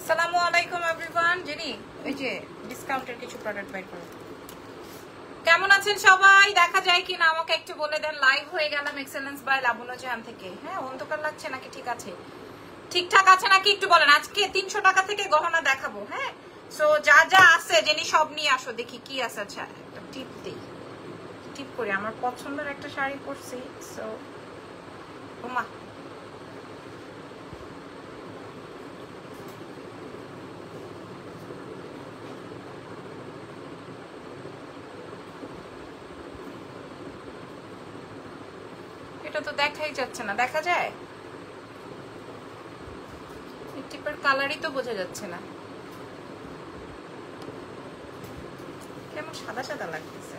আসসালামু আলাইকুম everyone. Jenny ওই যে ডিসকাউন্টের কিছু প্রোডাক্ট বাই করো। কেমন আছেন সবাই? দেখা যায় কি না আমাকে একটু বলে দেন। লাইভ হয়ে গেলাম এক্সেলেন্স বাই লাবণ্য জাহান থেকে। হ্যাঁ, অন্ধকার লাগছে নাকি? ঠিক আছে, ঠিকঠাক আছে নাকি একটু বলেন। আজকে 300 টাকা থেকে গহনা দেখাবো। হ্যাঁ, সো যা যা আছে জেনি সব নিয়ে আসো, দেখি কি আছে। আচ্ছা, একটা টিপ দিই, টিপ করি। আমার পছন্দের একটা শাড়ি পরছি, সো ওমা এটা তো দেখাই যাচ্ছে না। দেখা যায়? টিপের কালারই তো বোঝা যাচ্ছে না, কেমন সাদা সাদা লাগতেছে।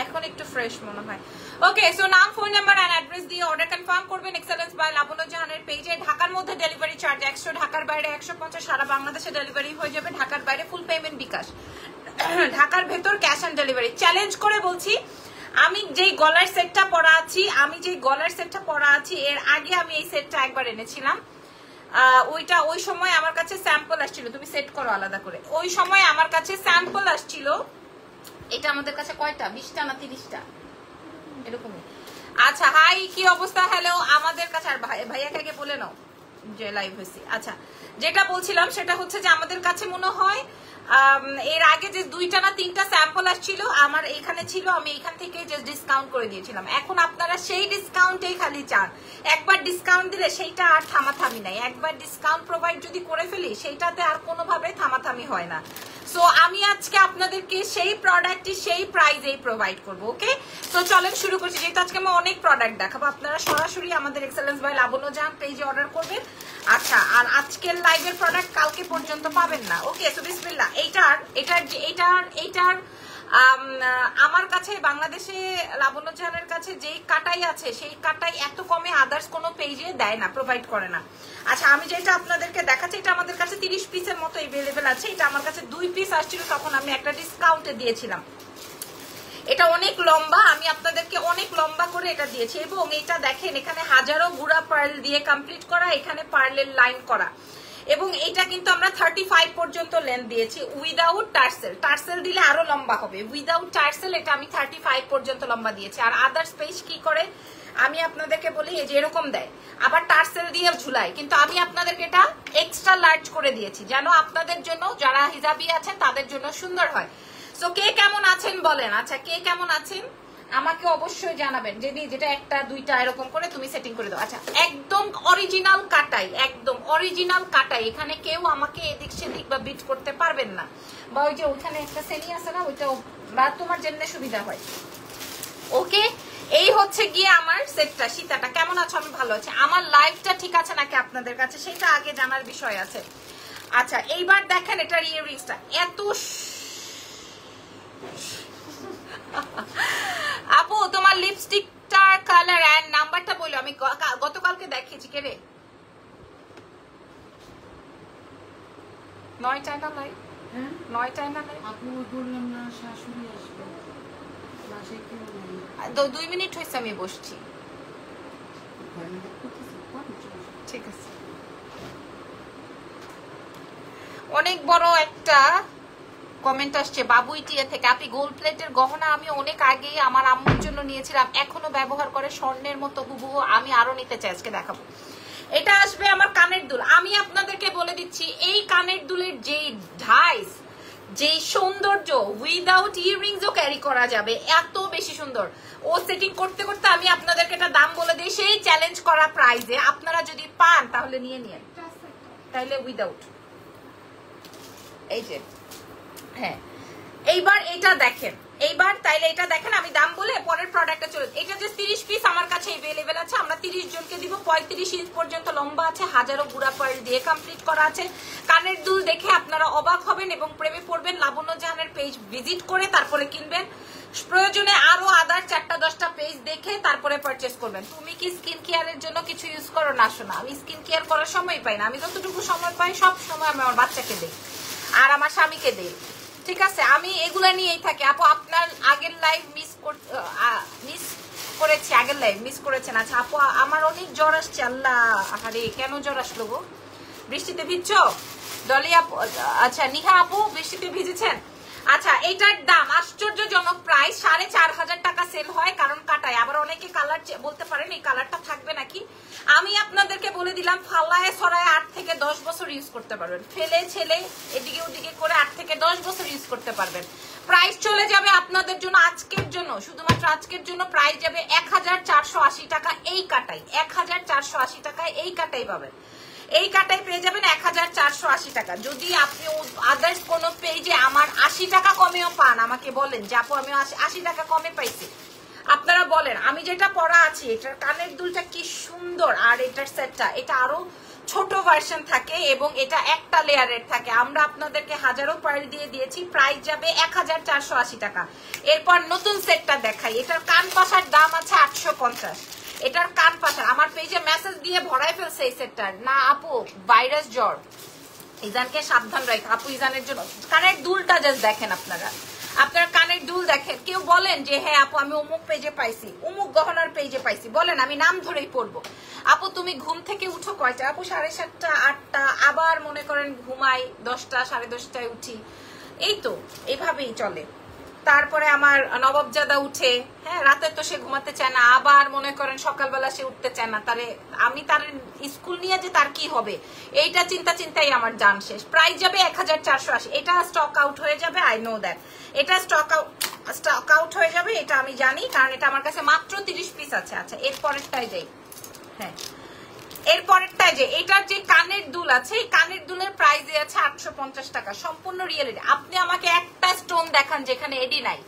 এখন একটু ফ্রেশ মনে হয়। ওকে, সো নাম, ফোন নাম্বার এন্ড অ্যাড্রেস দিয়ে অর্ডার কনফার্ম করবেন এক্সেলেন্স বাই লাবণ্য জাহানের পেজে। ঢাকার মধ্যে ডেলিভারি চার্জ 100, ঢাকার বাইরে 150। সারা বাংলাদেশে ডেলিভারি হয়ে যাবে। ঢাকার বাইরে ফুল পেমেন্ট বিকাশ, ঢাকার ভেতর ক্যাশ অন ডেলিভারি। চ্যালেঞ্জ করে বলছি, আমি যেই গলার সেটটা পরা আছি এর আগে আমি এই সেটটা একবার এনেছিলাম। ওই সময় আমার কাছে স্যাম্পল আসছিল। তুমি সেট করো আলাদা করে। ওই সময় আমার কাছে স্যাম্পল আসছিল। এটা আমাদের কাছে কয়টা, 20টা না 30টা এরকমই। আচ্ছা, হাই, কি অবস্থা? হ্যালো। আমাদের কাছে, আর ভাইয়াকে আগে বলে নাও যে লাইভ হয়েছি। আচ্ছা, যেটা বলছিলাম সেটা হচ্ছে যে আমাদের কাছে মনে হয় এর আগে যে 2টা না 3টা স্যাম্পল আসছিল আমার এখানে ছিল, আমি এখান থেকে যে ডিসকাউন্ট করে দিয়েছিলাম। এখন আপনারা সেই ডিসকাউন্টেই খালি চান। একবার ডিসকাউন্ট দিলে সেইটা আর থামাথামি নাই। একবার ডিসকাউন্ট প্রোভাইড যদি করে ফেলি সেইটাতে আর কোনোভাবে থামাথামি হয় না। সো আমি আজকে আপনাদেরকে সেই প্রোডাক্টটি সেই প্রাইজেই প্রোভাইড করবো। ওকে, তো চলেন শুরু করছি। যেহেতু আজকে আমি অনেক প্রোডাক্ট দেখাবো, আপনারা সরাসরি আমাদের এক্সেলেন্স বাই লাবণ্য জাহান পেজে অর্ডার করবেন। আচ্ছা, আর আজকের লাইভের প্রোডাক্ট কালকে পর্যন্ত পাবেন না। ওকে, সো বিসমিল্লাহ। এইটার আমার কাছে বাংলাদেশে লাবণ্য জাহানের কাছে যেই কাটাই আছে সেই কাটাই এত কমে আদার্স কোনো পেজে দেয় না, প্রোভাইড করে না। আচ্ছা, আমি যেটা আপনাদেরকে দেখাচ্ছি এটা আমাদের কাছে 30 পিসের মতো এভেলেবেল আছে। এটা আমার কাছে 2 পিস আসছিল, তখন আমি একটা ডিসকাউন্টে দিয়েছিলাম। এটা অনেক লম্বা, আমি আপনাদেরকে অনেক লম্বা করে এটা দিয়েছি। এবং এটা দেখেন, এখানে হাজারো গুড়া পার্ল দিয়ে কমপ্লিট করা, এখানে পার্লের লাইন করা। এবং এটা কিন্তু আমরা 35 পর্যন্ত লেন্থ দিয়েছি উইদাউট টার্সেল। টার্সেল দিলে আরো লম্বা হবে। উইদাউট টার্সেল এটা আমি 35 পর্যন্ত লম্বা দিয়েছি। আর আদার্স পেজ কি করে আমি আপনাদেরকে বলি, এই যে এরকম দেয়, আবার টার্সেল দিয়ে ঝুলাই। কিন্তু আমি আপনাদেরকে এটা এক্সট্রা লার্জ করে দিয়েছি যেন আপনাদের জন্য, যারা হিজাবি আছেন তাদের জন্য সুন্দর হয়। সো কে কেমন আছেন বলেন। আচ্ছা, কে কেমন আছেন আমাকে অবশ্যই জানাবেন। যেটা 1টা 2টা এরকম করে তুমি সেটিং করে দাও। আচ্ছা, একদম অরিজিনাল কাটাই, একদম অরিজিনাল কাটাই। এখানে কেউ আমাকে এদিক সেদিক বা বিট করতে পারবেন না। বা ওই যে ওইখানে একটা শ্রেণী আছে না, ওইটা বা তোমার জন্য সুবিধা হয়। ওকে, এই হচ্ছে গিয়ে আমার সেটটা। সীতাটা কেমন আছো? আমি ভালো আছি। আমার লাইফটা ঠিক আছে নাকি আপনাদের কাছে সেটা আগে জানার বিষয় আছে। আচ্ছা, এইবার দেখেন এটার ইয়াররিংসটা এত আপু, তোমার লিপস্টিকটার কালার এন্ড নাম্বারটা বলো। আমি গতকালকে দেখিয়েছি। কে রে? 9টায় না লাই? 9টায় না লাই? আপু বললাম না শাশুড়ি আসবে, বাসায় কেউ নাই। 2 মিনিট হয়েছে আমি বসছি। ঠিক আছে। অনেক বড় একটা কমেন্ট আসছে বাবুই টিয়া থেকে। আপনি গোল্ড প্লেটের গহনা আমি অনেক আগে আমার আম্মুর জন্য নিয়েছিলাম, এখনো ব্যবহার করে স্বর্ণের মতো হুবহু। আমি আরো নিতে চাই, আজকে দেখাবো। এটা আসবে আমার কানের দুল। আমি আপনাদেরকে বলে দিচ্ছি, এই কানের দুলের যেই ঢাইস, যেই সৌন্দর্য, উইদাউট ইয়াররিংসও ক্যারি করা যাবে, এত বেশি সুন্দর। ও সেটিং করতে করতে আমি আপনাদেরকে একটা দাম বলে দিই, সেই চ্যালেঞ্জ করা প্রাইজে আপনারা যদি পান তাহলে নিয়ে নিন। তাহলে উইদাউট, এই যে, হ্যাঁ, এইবার এটা দেখেন, এইবার তাইলে এটা দেখেন। আমি দাম বলে পরের প্রোডাক্টটা চলে। এটা যে 30 পিস আমার কাছে अवेलेबल আছে, আমরা 30 জনকে দিব। 35 ইঞ্চ পর্যন্ত লম্বা আছে, হাজারো গুড়া পার্ল দিয়ে কমপ্লিট করা আছে। কানের দুল দেখে আপনারা অবাক হবেন এবং প্রেমে পড়বেন। লাবণ্য জাহানের পেজ ভিজিট করে তারপরে কিনবেন। প্রয়োজনে আরো আদার 4টা 10টা পেজ দেখে তারপরে পারচেজ করবেন। তুমি কি স্কিন কেয়ারের জন্য কিছু ইউজ করো? না শোনা, আমি স্কিন কেয়ার করার সময় পাই না। আমি যতটুকু সময় পাই সব সময় আমি আমার বাচ্চাকে দিই আর আমার স্বামীকে দিই। ঠিক আছে, আমি এগুলা নিয়েই থাকি। আপু, আপনার আগের লাইভ মিস করেছি, আগের লাইভ মিস করেছেন। আচ্ছা আপু আমার অনেক জ্বর আসছে, আল্লাহ আরে কেন জ্বর আসলো গো? বৃষ্টিতে ভিজছো ডলি আপু? আচ্ছা নিহা আপু বৃষ্টিতে ভিজেছেন? আচ্ছা এইটার দাম আশ্চর্যজনক প্রাইস 4500 টাকা সেল হয়, কারণ কাটায়। আবার অনেকে কালার বলতে পারেন এই কালারটা থাকবে নাকি, আমি আপনাদেরকে বলে দিলাম ফালায় ছড়ায় 8 থেকে 10 বছর ইউজ করতে পারবেন, ফেলে ছেলে এদিকে ওদিকে করে 8 থেকে 10 বছর ইউজ করতে পারবেন। প্রাইস চলে যাবে আপনাদের জন্য আজকের জন্য, শুধুমাত্র আজকের জন্য প্রাইস যাবে 1480 টাকা এই কাটাই। 1480 টাকায় এই কাটাই পাবেন, এই কাটাই পেয়ে যাবেন 1480 টাকা। যদি আপনি আদার্স কোনো পেজে আমার 80 টাকা কমেও পান, আমাকে বলেন যে আপু আমি 80 টাকা কমে পাইছি, আপনারা বলেন। আমি যেটা পরা আছি এটার কানের দুলটা কি সুন্দর, আর এটার সেটটা এটা আরো ছোট ভার্সন থাকে এবং এটা একটা লেয়ারের থাকে। আমরা আপনাদেরকে হাজারো পার্ল দিয়ে দিয়েছি, প্রাইস যাবে 1480 টাকা। এরপর নতুন সেটটা দেখাই, এটার কান পাশার দাম আছে 850। এটার কান পাশার আমার পেজে মেসেজ দিয়ে ভরাই ফেলছে এই সেটটার, না আপু ভাইরাস জ্বর, ইজানকে সাবধান রাখে। আপু ইজানের জন্য কানের দুলটা জাস্ট দেখেন, আপনারা আপনার কানের দুল দেখেন। কেউ বলেন যে হ্যাঁ আপু আমি অমুক পেজে পাইছি, অমুক গহনার পেজে পাইছি, বলেন আমি নাম ধরেই পড়বো। আপু তুমি ঘুম থেকে উঠো কয়টা? আপু 7:30 8টা, আবার মনে করেন ঘুমাই 10টা 10:30টায় উঠি, এই তো এইভাবেই চলে। তারপরে আমার নবাবজাদা উঠে, হ্যাঁ রাতে তো সে ঘুমাতে চায় না, আবার মনে করেন সকালবেলা সে উঠতে চায় না, তারে আমি তার স্কুল নিয়ে যে তার কি হবে এইটা চিন্তাই আমার জান শেষ। প্রাইস যাবে 1480। এটা স্টক আউট হয়ে যাবে, আই নো দ্যাট এটা স্টক আউট হয়ে যাবে, এটা আমি জানি, কারণ এটা আমার কাছে মাত্র 30 পিস আছে। আচ্ছা এরপরেরটাই যাই, হ্যাঁ এরপরেরটাই যে এটার যে কানের দুল আছে, এই কানের দুলের প্রাইস আছে 850 টাকা, সম্পূর্ণ রিয়েল এডি। আপনি আমাকে একটা স্টোন দেখান যেখানে এডি নাই,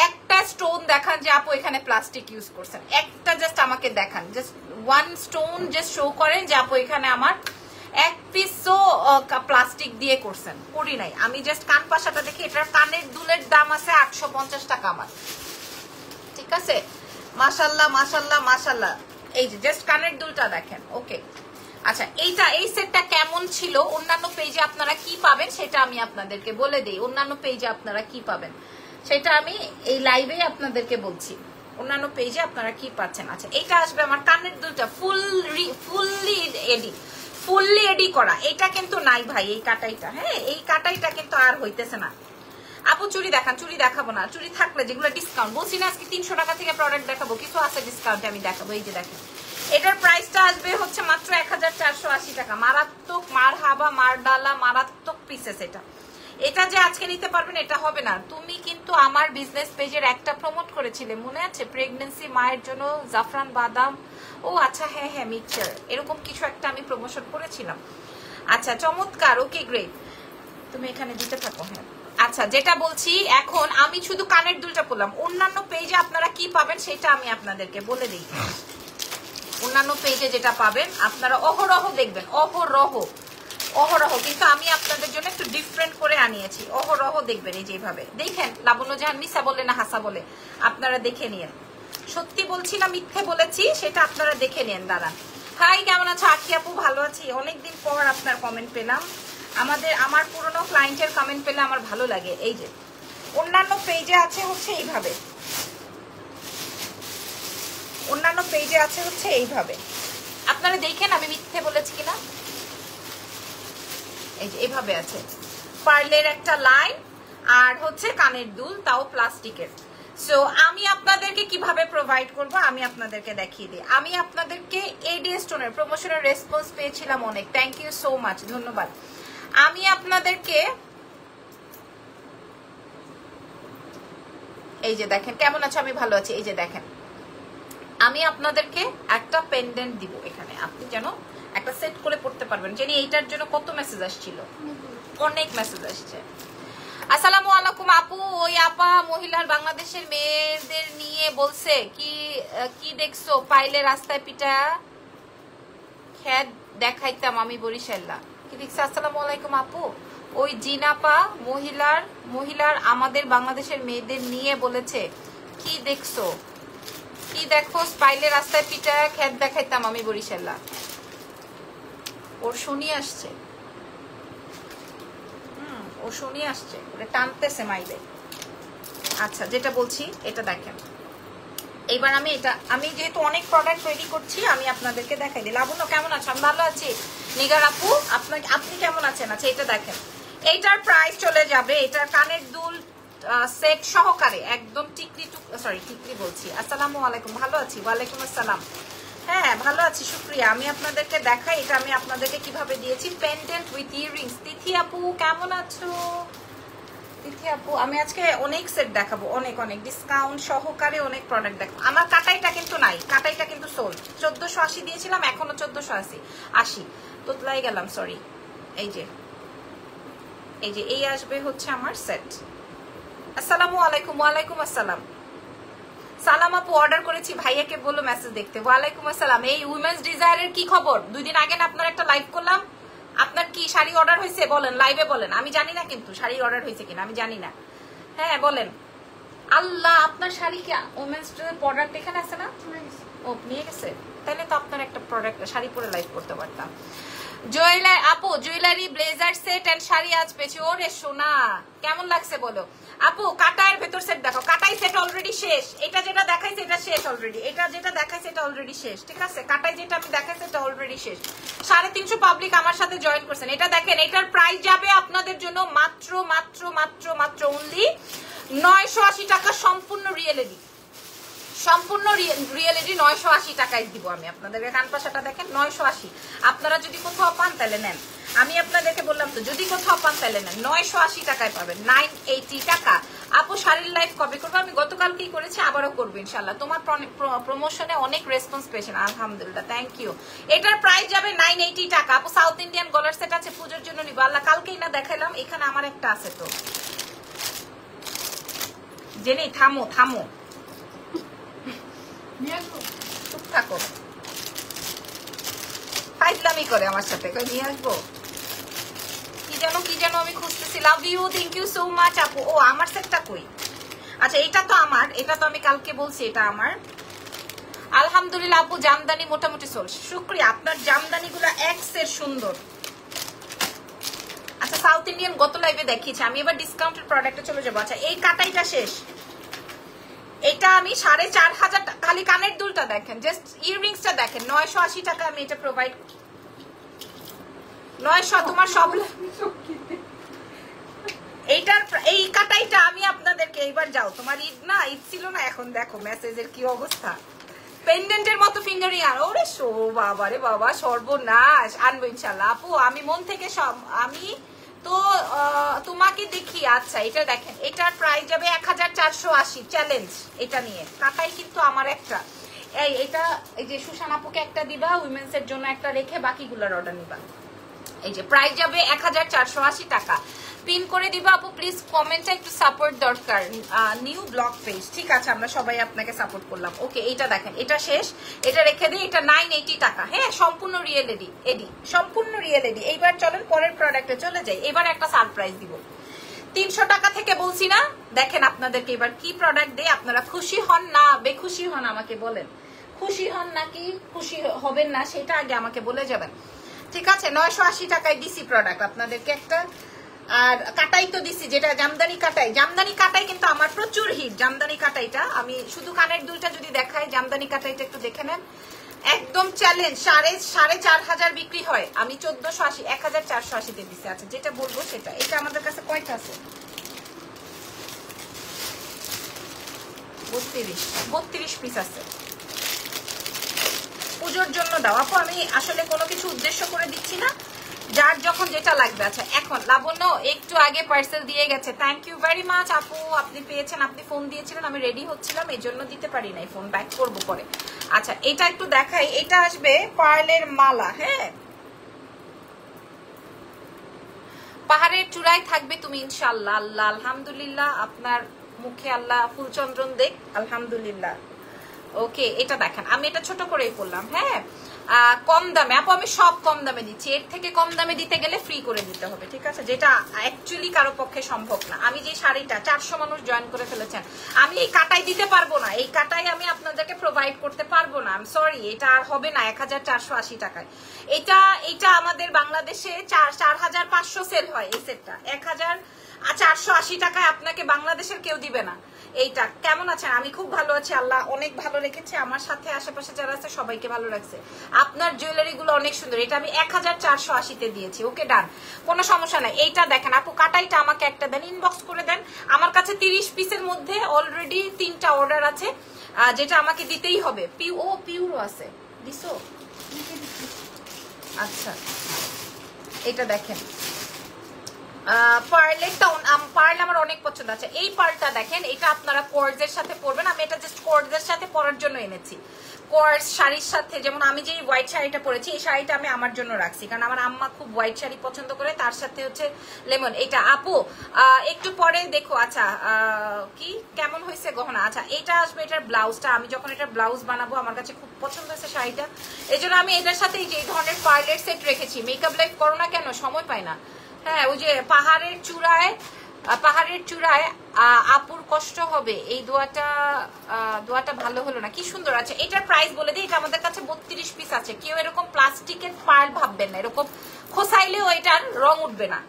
একটা স্টোন দেখান যে আপু এখানে প্লাস্টিক ইউজ করছেন, একটা জাস্ট আমাকে দেখান, just one stone just show করেন যে আপু এখানে আমার এক পিসও প্লাস্টিক দিয়ে করছেন, করি নাই। আমি জাস্ট কান পাশাটা দেখি, এটার কানের দুলের দাম আছে 850 টাকা আমার, ঠিক আছে? মাশাল্লাহ মাশাল্লাহ মাশাল্লাহ, এই যে জাস্ট কানের দুলটা দেখেন। ওকে আচ্ছা এইটা এই সেটটা কেমন ছিল, অন্যান্য পেজে আপনারা কি পাবেন সেটা আমি আপনাদেরকে বলে দিই। অন্যান্য পেজে আপনারা কি পাবেন সেটা আমি এই লাইভে আপনাদেরকে বলছি, অন্যান্য পেজে আপনারা কি পাচ্ছেন। আচ্ছা এইটা আসবে আমার কানের দুলটা ফুললি এডি করা, এটা কিন্তু নাই ভাই এই কাটাইটা, হ্যাঁ এই কাটাইটা কিন্তু আর হইতেছে না। আপু চুড়ি দেখান, চুড়ি দেখাবো না, চুড়ি থাকলে যেগুলো ডিসকাউন্ট বলছি না, আজকে 300 টাকা থেকে প্রোডাক্ট দেখাবো, কিছু আছে ডিসকাউন্টে আমি দেখাবো। এই যে দেখেন এটার প্রাইসটা আসবে হচ্ছে মাত্র 1480 টাকা। মারাত্মক মার হাবা মার ডালা মারাত্মক পিসেস। এটা যে আজকে নিতে পারবেন এটা হবে না। তুমি কিন্তু আমার বিজনেস পেজের একটা প্রমোট করেছিলে মনে আছে, প্রেগনেন্সি মায়ের জন্য জাফরান বাদাম, ও আচ্ছা হ্যাঁ হ্যাঁ মিক্সচার, এরকম কিছু একটা আমি প্রমোশন করেছিলাম। আচ্ছা চমৎকার, ওকে গ্রেট, তুমি এখানে দিতে থাকো। হ্যাঁ আচ্ছা যেটা বলছি, এখন আমি শুধু কানের দুলটা বললাম, অন্যান্য পেজে আপনারা কি পাবেন সেটা আমি আপনাদেরকে বলে দিই। অন্যান্য পেজে যেটা পাবেন আপনারা অহরহ দেখবেন, অহরহ, কিন্তু আমি আপনাদের জন্য একটু ডিফারেন্ট করে আনিয়েছি। অহরহ দেখবেন, এই যেভাবে দেখেন, লাবণ্য জাহান মিসা বলে না হাসা বলে, আপনারা দেখে নিন। সত্যি বলছি না মিথ্যে বলেছি সেটা আপনারা দেখে নিন। দাঁড়ান, হাই কেমন আছো? আখি আপু ভালো আছি, অনেকদিন পর আপনার কমেন্ট পেলাম, আমার পুরনো ক্লায়েন্টের কমেন্ট পেলে আমার ভালো লাগে। এই যে অন্যান্য পেজে আছে হচ্ছে এইভাবে, অন্যান্য পেজে আছে হচ্ছে এইভাবে, আপনারা দেখেন আমি মিথ্যে বলেছি কিনা। এই যে এইভাবে আছে, পার্লের একটা লাইন আর হচ্ছে কানের দুল, তাও প্লাস্টিকের। সো আমি আপনাদেরকে কিভাবে প্রোভাইড করব আমি আপনাদেরকে দেখিয়ে দিই। আমি আপনাদেরকে এডি স্টোনের প্রমোশনের রেসপন্স পেয়েছিলাম অনেক, থ্যাংক ইউ সো মাচ, ধন্যবাদ। আমি আপনাদেরকে এই যে দেখেন কেমন আছে, আমি ভালো আছি। এই যে দেখেন আমি আপনাদেরকে একটা পেন্ডেন্ট দিব এখানে, আপনি যেন একটা সেট করে পড়তে পারবেন। জানি এইটার জন্য কত মেসেজ আসছিল, অনেক মেসেজ আসছে। আসসালামু আলাইকুম আপু, ওই আপা মহিলার বাংলাদেশের মেয়েদের নিয়ে বলছে কি দেখছো, পাইলে রাস্তায় পিটা খেত দেখাইতাম আমি বরিশাল্লা, কি দেখছো? আসসালামু আলাইকুম আপু, ওই জিনাপা মহিলার আমাদের বাংলাদেশের মেয়েদের নিয়ে বলেছে কি দেখছো, কি দেখো, পাইলে রাস্তায় পিটা খেত দেখাইতাম আমি বরিশাল্লা। ওর শুনি আসছে, ও শুনি আসছে, ওটা টানতেছে মাইলে। আচ্ছা যেটা বলছি এটা দেখেন, এইবার আমি যেহেতু অনেক প্রোডাক্ট রেডি করছি, আমি আপনাদেরকে দেখাই দিই। লাবণ্য কেমন আছো? আমি ভালো আছি। নিগার আপু আপনি কেমন আছেন? আচ্ছা এটা দেখেন, এইটার প্রাইস চলে যাবে, এটার কানের দুল সেট সহকারে একদম টিকলি বলছি। আসসালামু আলাইকুম, ভালো আছি। ওয়ালাইকুম আসসালাম। হ্যাঁ ভালো আছি, শুক্রিয়া। আমি আপনাদেরকে দেখাই এটা আমি আপনাদেরকে কিভাবে দিয়েছি, পেন্ডেন্ট উইথ ইয়াররিংস। তিথি আপু কেমন আছো? তিথি আপু আমি আজকে অনেক সেট দেখাবো, অনেক ডিসকাউন্ট সহকারে অনেক প্রোডাক্ট দেখাবো। আমার কাটাইটা কিন্তু নাই, কাটাইটা কিন্তু সোল্ড। 1480 দিয়েছিলাম, এখনো 1480 তোতলাই গেলাম, সরি। এই যে এই আসবে হচ্ছে আমার সেট। আসসালামু আলাইকুম। ওয়ালাইকুম আসসালাম। সালাম আপু অর্ডার করেছি, ভাইয়াকে বলো মেসেজ দেখতে। ওয়ালাইকুম আসসালাম। এই উইমেন্স ডিজায়ারের কি খবর? 2 দিন আগে না আপনার একটা লাইভ করলাম, আপনার কি শাড়ি অর্ডার হয়েছে বলেন, লাইভে বলেন। আমি জানি না কিন্তু শাড়ি অর্ডার হয়েছে কিনা, আমি জানি না। হ্যাঁ বলেন। আল্লাহ, আপনার শাড়ি কি উইমেন্স প্রোডাক্ট এখানে আছে না? ও নিয়ে গেছে, তাহলে তো আপনার একটা প্রোডাক্ট শাড়ি পরে লাইভ করতে পারতাম। Jewellery blazer set and sari আজ পেয়েছি। ওরে সোনা, কেমন লাগছে বলো আপু? কাটাইয়ের ভেতর সেট দেখো, কাটাই সেট অলরেডি শেষ। এটা যেটা দেখাইছে এটা শেষ অলরেডি, এটা যেটা দেখাইছে এটা অলরেডি শেষ, ঠিক আছে? কাটাই যেটা আমি দেখাইছি এটা অলরেডি শেষ। 350 পাবলিক আমার সাথে জয়েন করছেন। এটা দেখেন, এটার প্রাইস যাবে আপনাদের জন্য মাত্র অনলি 980 টাকা। সম্পূর্ণ রিয়েলিটি 980 টাকায় দিব আমি আপনাদেরকে। কান পাশাটা দেখেন 980। আপনারা যদি কোথাও পান তাহলে নেন, আমি আপনাদেরকে বললাম তো, যদি কোথাও পান তাহলে নেন। 980 টাকায় পাবেন, 980 টাকা। আপু শাড়ির লাইফ কবে করবো? আমি গতকালকেই করেছি, আবারও করবো ইনশাল্লাহ। তোমার প্রমোশনে অনেক রেসপন্স পেয়েছেন, আলহামদুলিল্লাহ, থ্যাংক ইউ। এটার প্রাইস যাবে 980 টাকা। আপু সাউথ ইন্ডিয়ান গলার সেট আছে, পুজোর জন্য নিবো। আল্লাহ, কালকেই না দেখালাম, এখানে আমার একটা আছে তো। জেনে থামো চুপ থাকো, ফাইজলামি করে আমার সাথে। নিয়ে আসবো কি যেন আমি খুঁজতেছি। Love you, thank you so much আপু। ও আমার সেটটা কই? আচ্ছা এটা তো আমার, এটা তো আমি কালকে বলছি এটা আমার। আলহামদুলিল্লাহ আপু, জামদানি মোটামুটি চলছে, শুক্রিয়া। আপনার জামদানি গুলা এক্সের সুন্দর। আচ্ছা সাউথ ইন্ডিয়ান গত লাইভে দেখিয়েছি, আমি এবার ডিসকাউন্টের প্রোডাক্টে চলে যাবো। আচ্ছা এই কাটাইটা শেষ, এটা আমি 4500 টাকা। খালি কানের দুলটা দেখেন, জাস্ট ইয়াররিংসটা দেখেন, 980 টাকা আমি এটা প্রোভাইড। 900 তোমার সব। এইটার এই কাটাইটা আমি আপনাদেরকে এইবার যাও, তোমার ঈদ না, ঈদ ছিল না, এখন দেখো মেসেজের কি অবস্থা। পেন্ডেন্টের মতো ফিঙ্গারিং আর ওরে শো বাবা রে বাবা, সর্বনাশ। আনবো ইনশাল্লাহ আপু, আমি মন থেকে সব। আমি তো তোমাকে দেখি। আচ্ছা এটা দেখেন, এটার প্রাইস যাবে 1480 চ্যালেঞ্জ। এটা নিয়ে কাটাই কিন্তু আমার একটা। এটা এই যে সুশান আপুকে একটা দিবা, উইমেন্স এর জন্য একটা রেখে বাকিগুলোর অর্ডার নিবা। এই যে প্রাইস যাবে 1480 টাকা। পিন করে দিবা আপু প্লিজ, কমেন্টে একটু সাপোর্ট দরকার। নিউ ব্লগ পেজ, ঠিক আছে, আমরা সবাই আপনাকে সাপোর্ট করলাম। ওকে এইটা দেখেন, এটা শেষ, এটা রেখে দিই। এটা 980 টাকা। হ্যাঁ সম্পূর্ণ রিয়েল এডি, সম্পূর্ণ রিয়েল এডি। এইবার চলেন পরের প্রোডাক্টে চলে যাই। এবার একটা সারপ্রাইজ দিব। 300 টাকা থেকে বলছি না, দেখেন আপনাদেরকে এবার কি প্রোডাক্ট দেই। আপনারা খুশি হন না বেখুশি হন আমাকে বলেন, খুশি হন নাকি খুশি হবেন না সেটা আগে আমাকে বলে যাবেন, ঠিক আছে? 980 টাকায় ডিসি প্রোডাক্ট আপনাদেরকে একটা। আর কাটাই তো দিছি, যেটা জামদানি কাটাই কিন্তু আমার প্রচুর হিট। জামদানি কাটাইটা আমি শুধু কানের দুলটা যদি দেখাই, জামদানি কাটাইটা একটু দেখে নেন, একদম চ্যালেঞ্জ। 4500 বিক্রি হয়, আমি 1480 1480 দিছি। আচ্ছা যেটা বলবো সেটা, এটা আমাদের কাছে কয়টা আছে? 32 পিস আছে। পুজোর জন্য দাও আপু, আমি আসলে কোনো কিছু উদ্দেশ্য করে দিচ্ছি না, যার যখন যেটা লাগবে। আচ্ছা এখন লাবণ্য একটু আগে পার্সেল দিয়ে গেছে, থ্যাংক ইউ ভেরি মাচ আপু। আপনি পেয়েছেন, আপনি ফোন দিয়েছিলেন, আমি রেডি হচ্ছিলাম, এই জন্য দিতে পারি নাই, ফোন ব্যাক করবো পরে। আচ্ছা এটা একটু দেখাই, এটা আসবে পার্লের মালা। হ্যাঁ পাহাড়ের চূড়ায় থাকবে তুমি ইনশাআল্লাহ। আল্লাহ আলহামদুলিল্লাহ, আপনার মুখে আল্লাহ ফুলচন্দ্রন দেখ, আলহামদুলিল্লাহ। ওকে এটা দেখেন, আমি এটা ছোট করেই করলাম। হ্যাঁ কম দামে আপু, আমি সব কম দামে দিচ্ছি। এর থেকে কম দামে দিতে গেলে ফ্রি করে দিতে হবে, ঠিক আছে? যেটা অ্যাকচুয়ালি কারো পক্ষে সম্ভব না। আমি যে শাড়িটা 400 মানুষ জয়েন করে ফেলেছেন, আমি এই কাটাই দিতে পারবো না, এই কাটাই আমি আপনাদেরকে প্রোভাইড করতে পারবো না। আই এম সরি, এটা আর হবে না 1480 টাকায়। এটা আমাদের বাংলাদেশে 4500 সেল হয় এই সেটটা। 1480 টাকায় আপনাকে বাংলাদেশের কেউ দিবে না। এইটা কেমন আছেন? আমি খুব ভালো আছি, আল্লাহ অনেক ভালো রেখেছে। আমার সাথে আশেপাশে যারা আছে সবাইকে ভালো রাখছে। আপনার জুয়েলারি গুলো অনেক সুন্দর। এটা আমি 1480-তে দিয়েছি। ওকে ডান, কোনো সমস্যা নাই। এইটা দেখেন আপু, কাটাইটা আমাকে একটা দেন, ইনবক্স করে দেন। আমার কাছে 30 পিসের মধ্যে অলরেডি 3টা অর্ডার আছে, যেটা আমাকে দিতেই হবে। পিউরো আছে, দিছো? আচ্ছা, এটা দেখেন পার্লেরটা, পার্ল আমার অনেক পছন্দ আছে। এই পার্লটা দেখেন, এটা আপনারা কোয়ার্ডসের সাথে পরবেন। আমি এটা জাস্ট কোয়ার্ডসের সাথে পরার জন্য এনেছি। কোয়ার্ডস শাড়ির সাথে, যেমন আমি যে হোয়াইট শাড়িটা পরেছি, এই শাড়িটা আমি আমার জন্য রাখছি, কারণ আমার আম্মা খুব হোয়াইট শাড়ি পছন্দ করে। তার সাথে হচ্ছে লেমন। এটা আপু একটু পরে দেখো। আচ্ছা, কি কেমন হয়েছে গহনা? আচ্ছা, এটা আসবে, এটার ব্লাউজটা আমি যখন এটা ব্লাউজ বানাবো, আমার কাছে খুব পছন্দ হয়েছে শাড়িটা, এই জন্য আমি এটার সাথে এই ধরনের পার্লের সেট রেখেছি। মেকআপ লাইভ করো না কেন? সময় পাই না। হ্যাঁ, ওই যে পাহাড়ের চূড়ায় আপুর কষ্ট হবে, এই দোয়াটা ভালো হলো না। কি সুন্দর আছে। এটার প্রাইস বলে দিই, এটা আমাদের কাছে 32 পিস আছে। কেউ এরকম প্লাস্টিকের পার্ল ভাববেন না, এরকম খোসাইলেও এটার রং উঠবে না।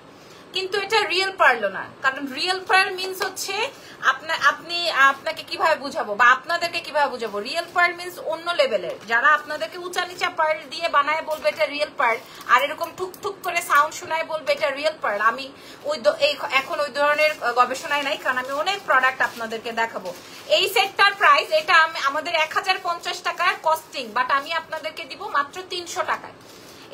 কিন্তু এটা রিয়েল পার্লও না, কারণ রিয়েল পার্ল মিন্স হচ্ছে আপনাকে কিভাবে বুঝাবো বা আপনাদেরকে কিভাবে বুঝাবো। রিয়েল পার্ল মিন্স অন্য লেভেলের। যারা আপনাদেরকে উঁচা নিচা পার্ল দিয়ে বানায় বলবে এটা রিয়েল পার্ল, আর এরকম ঠুক করে সাউন্ড শোনায় বলবে এটা রিয়েল পার্ল, আমি এখন ওই ধরনের গবেষণায় নাই, কারণ আমি অনেক প্রোডাক্ট আপনাদেরকে দেখাবো। এই সেটটার প্রাইস, এটা আমাদের 1050 টাকার কস্টিং, বাট আমি আপনাদেরকে দিব মাত্র 300 টাকায়।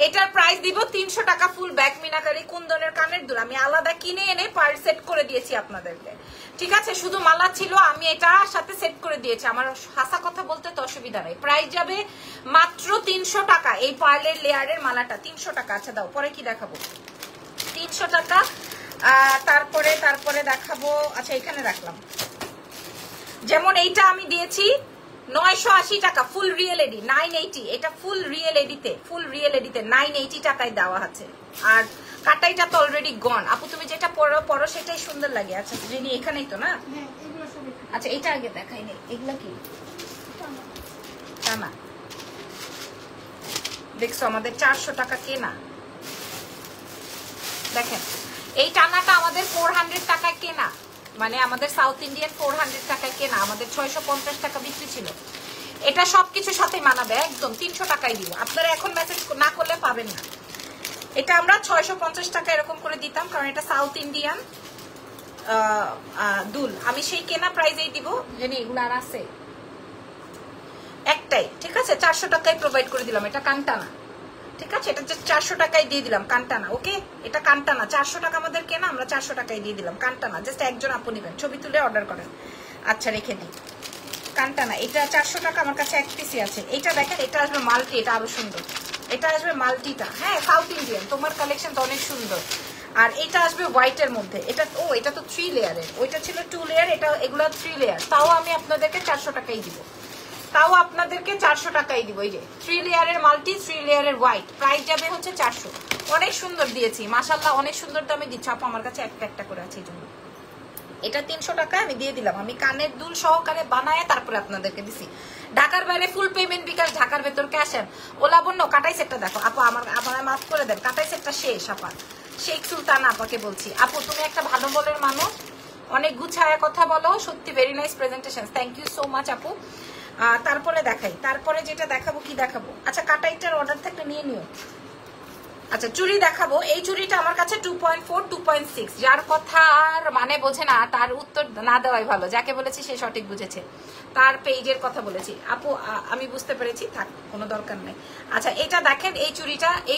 এটার প্রাইস দিব 300 টাকা। ফুল ব্যাক মিনাকারি কুন্দনের কানের দুল আমি আলাদা কিনে এনে পার্ল সেট করে দিয়েছি আপনাদেরকে, ঠিক আছে? শুধু মালা ছিল, আমি এটার সাথে সেট করে দিয়েছি। আমার হাসা কথা বলতে তো অসুবিধা নেই। প্রাইস যাবে মাত্র 300 টাকা। এই পার্লের লেয়ারের মালাটা 300 টাকা। আচ্ছা দাও, পরে কি দেখাবো? 300 টাকা। তারপরে দেখাবো। আচ্ছা, এখানে রাখলাম। যেমন এইটা আমি দিয়েছি 980 টাকা, ফুল রিয়েল এডি 980। এটা ফুল রিয়েল এডিতে 980 টাকায় দেওয়া আছে। আর কাটাইটা তো অলরেডি গন। আপু তুমি যেটা পরো সেটাই সুন্দর লাগে। আচ্ছা যিনি এখানেই তো না? আচ্ছা, এটা আগে দেখাই নেই। এগুলা কি টানা? দেখছো আমাদের 400 টাকা কেনা। দেখেন, এই টানাটা আমাদের 400 টাকায় কেনা, মানে আমাদের সাউথ ইন্ডিয়ান 400 টাকায় কেনা, আমাদের 650 টাকা বিক্রি ছিল। এটা সবকিছুর সাথে মানাবে, একদম 300 টাকায় দিব। আপনারা এখন মেসেজ না করলে পাবেন না। এটা আমরা 650 টাকা এরকম করে দিতাম, কারণ এটা সাউথ ইন্ডিয়ান দুল। আমি সেই কেনা প্রাইজেই দিব, জানি এগুলো আর আছে একটাই, ঠিক আছে? 400 টাকায় প্রোভাইড করে দিলাম। এটা কানটানা, ঠিক আছে? এটা 400 টাকায় দিয়ে দিলাম, কানটানা। ওকে, এটা কানটানা 400 টাকা আমাদের কেনা, আমরা 400 টাকায় দিয়ে দিলাম কানটানা। জাস্ট একজন আপু নেবেন, ছবি তুলে অর্ডার করেন। আচ্ছা, রেখে দিই কানটানা। এটা 400 টাকা, আমার কাছে এক পিসই আছে। এটা দেখেন, এটা আসবে মাল্টি, এটা আরো সুন্দর। এটা আসবে মাল্টিটা, হ্যাঁ সাউথ ইন্ডিয়ান। তোমার কালেকশন তো অনেক সুন্দর। আর এটা আসবে হোয়াইটের মধ্যে। এটা এটা তো 3 লেয়ারের, ওইটা ছিল 2 লেয়ার, এগুলো 3 লেয়ার। তাও আমি আপনাদেরকে 400 টাকাই দিব। এই যে 3 লেয়ারের মাল্টি, 3 লেয়ারের হোয়াইট। প্রাইস যাবে হচ্ছে 400। অনেক সুন্দর দিয়েছি, মাশাআল্লাহ, অনেক সুন্দর দামে দিচ্ছ আপু। আমার কাছে একটা করে আছে, এই জন্য এটা 300 টাকায় আমি দিয়ে দিলাম। আমি কানের দুল সহকারে বানায় তারপরে আপনাদেরকে দিছি। ঢাকার বাইরে ফুল পেমেন্ট বিকাশ, ঢাকার ভেতর ক্যাশ অন। ওলা বন্য কাটাই সেটটা দেখো আপু, আমার মাফ করে দেন, কাটাই সেটটা শেষ। আপা শেখ সুলতান আপাকে বলছি, আপু তুমি একটা ভালো বলের মানুষ, অনেক গুছায়া কথা বলো, সত্যি very nice presentation. Thank you so much আপু। তারপরে দেখাই, তারপরে যেটা দেখাবো, কি দেখাবো? আচ্ছা, কাটাইটার অর্ডার থাকলে নিয়ে নিও। আচ্ছা, চুড়ি দেখাবো। এই চুড়িটা আমার কাছে 2.4 2.6। যার কথা আর মানে বোঝে না তার উত্তর না দেওয়াই ভালো। যাকে বলেছি সে সঠিক বুঝেছে, তার পেজের কথা বলেছি। আপু আমি বুঝতে পেরেছি, থাক, কোনো দরকার নেই। আচ্ছা, এটা দেখেন, এই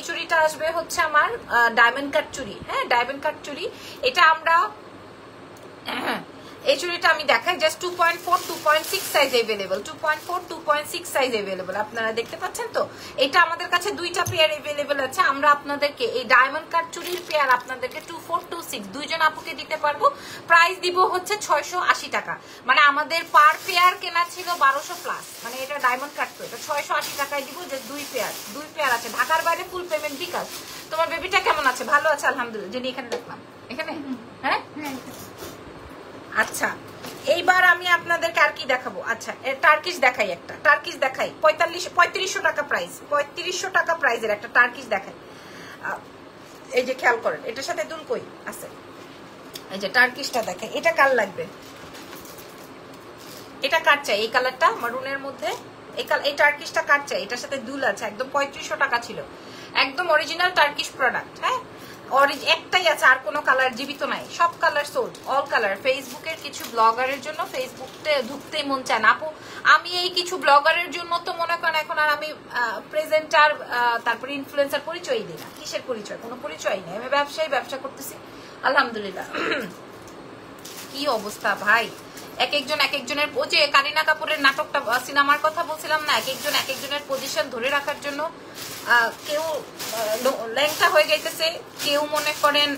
চুড়িটা আসবে হচ্ছে আমার ডায়মন্ড কাট চুড়ি। হ্যাঁ, ডায়মন্ড কাট চুড়ি। এটা আমরা এই চুড়িটা আমি দেখাই, just 2.4 2.6 size available. 2.4 2.6 size available, আপনারা দেখতে পাচ্ছেন তো? এটা আমাদের কাছে 2টা পেয়ার अवेलेबल আছে। আমরা আপনাদেরকে এই ডায়মন্ড কাট চুড়ির পেয়ার আপনাদেরকে 24 26 দুইজন আপুকে দিতে পারবো। প্রাইস দিব হচ্ছে 680 টাকা। মানে আমাদের পার পেয়ার কেনা ছিল 1200 প্লাস, মানে এটা ডায়মন্ড কাট তো, এটা 680 টাকায় দিব। যে দুই পেয়ার আছে। ঢাকার বাইরে ফুল পেমেন্ট বিকাশ। তোমার বেবিটা কেমন আছে? ভালো আছে আলহামদুলিল্লাহ। যিনি এখানে রাখলাম, এখানে, হ্যাঁ। আচ্ছা, এইবার আমি আপনাদেরকে আর কি দেখাবো? আচ্ছা, টার্কিশ দেখাই, একটা টার্কিশ দেখাই। 3500 টাকা প্রাইস, 3500 টাকা প্রাইসের একটা টার্কিশ দেখাই। এই যে খেয়াল করেন, এটার সাথে দুল কই আছে, এই যে টার্কিশটা দেখাই। এটা কার লাগবে? এটা কার চাই? এই কালারটা মারুনের মধ্যে এই টার্কিশটা কার চাই? এটার সাথে দুল আছে, একদম 3500 টাকা ছিল, একদম অরিজিনাল টার্কিশ প্রোডাক্ট। হ্যাঁ, একটাই আছে, আর কোনো কালার জীবিত নাই, সব কালার সোল্ড, অল কালার। ফেসবুকের কিছু ব্লগারের জন্য ফেসবুকতে ঢুকতেই মন চায় না আপু। আমি এই কিছু ব্লগারের জন্য তো মনে করেন এখন আর আমি প্রেজেন্টার তারপরে ইনফ্লুয়েন্সার পরিচয় দিই না। কিসের পরিচয়? কোনো পরিচয় নেই। আমি ব্যবসায়ী, ব্যবসা করতেছি আলহামদুলিল্লাহ। কি অবস্থা ভাই, এক একজনের, ও যে কারিনা কাপুরের নাটকটা সিনেমার কথা বলছিলাম না, এক একজনের পজিশন ধরে রাখার জন্য কেউ ল্যাংটা হয়ে যাইতেছে, কেউ মনে করেন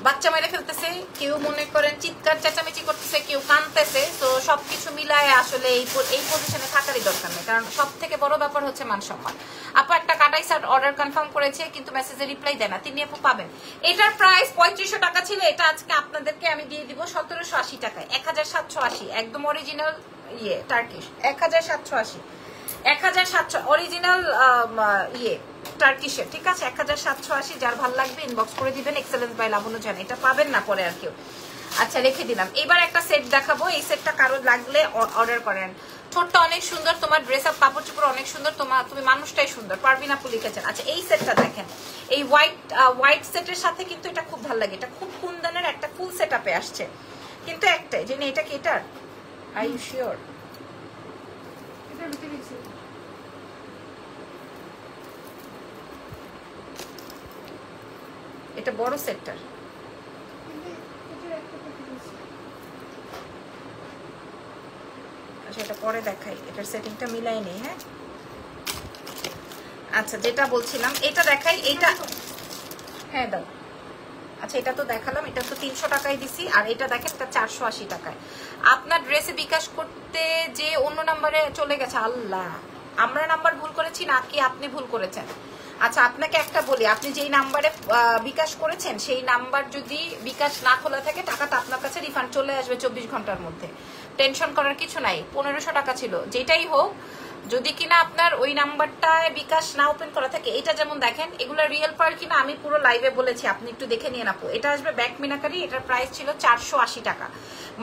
বাচ্চা মেরে ফেলতেছে, কেউ মনে করেন চিৎকার চেঁচামেচি করতেছে, কেউ কাঁদতেছে। তো সবকিছু মিলায় আসলে এই পজিশনে থাকারই দরকার নেই, কারণ সব থেকে বড় ব্যাপার হচ্ছে মান সম্মান। আপু একটা কাটাই শার্ট অর্ডার কনফার্ম করেছে কিন্তু মেসেজে রিপ্লাই দেয় না, তিনি আপু পাবেন। এটার প্রাইস 3500 টাকা ছিল, এটা আজকে আপনাদেরকে আমি দিয়ে দিব 1780 টাকায়, 1780, একদম অরিজিনাল ইয়ে টার্কিশ, 1780 অরিজিনাল ইয়ে টার্কিশের, ঠিক আছে? 1780। যার ভালো লাগবে ইনবক্স করে দিবেন, এক্সেলেন্স বাই লাবণ্য জান। এটা পাবেন না পরে আর কেউ। আচ্ছা রেখে দিলাম। এবার একটা সেট দেখাবো, এই সেটটা কারো লাগলে অর্ডার করেন। ঠোঁটটা অনেক সুন্দর, তোমার ড্রেস আপ কাপড় চোপড় অনেক সুন্দর, তুমি মানুষটাই সুন্দর, পারবিন আপু লিখেছেন। আচ্ছা এই সেটটা দেখেন, এই হোয়াইট সেটের সাথে কিন্তু এটা খুব ভালো লাগে, এটা খুব কুন্দনের একটা ফুল সেট আপে আসছে, কিন্তু একটাই জানি এটা কি এটার? Are you sure? এটা বড় সেক্টর, আচ্ছা এটা পরে দেখাই, এটার সেটিংটা মিলাই নেই। হ্যাঁ আচ্ছা যেটা বলছিলাম এটা দেখাই, এটা হ্যাঁ দাও। আচ্ছা এটা তো দেখালাম, এটা তো 300 টাকায় দিছি, আর এটা দেখেন এটা 480 টাকায়। আপনার ড্রেসে বিকাশ করতে যে অন্য নাম্বারে চলে গেছে, আল্লাহ আমরা নাম্বার ভুল করেছি না কি আপনি ভুল করেছেন? আচ্ছা আপনাকে একটা বলি, আপনি যেই নাম্বারে বিকাশ করেছেন সেই নাম্বার যদি বিকাশ না খোলা থাকে, টাকাটা আপনার কাছে রিফান্ড চলে আসবে 24 ঘন্টার মধ্যে, টেনশন করার কিছু নাই। 1500 টাকা ছিল, যেটাই হোক, যদি কিনা আপনার ওই নাম্বারটায় বিকাশ না ওপেন করা থাকে, এটা যেমন দেখেন এগুলো রিয়েল পার্ল কিনা আমি পুরো লাইভে বলেছি, আপনি একটু দেখে নিয়ে আপু। এটা আসবে ব্যাক মিনাকারি, এটার প্রাইস ছিল 480 টাকা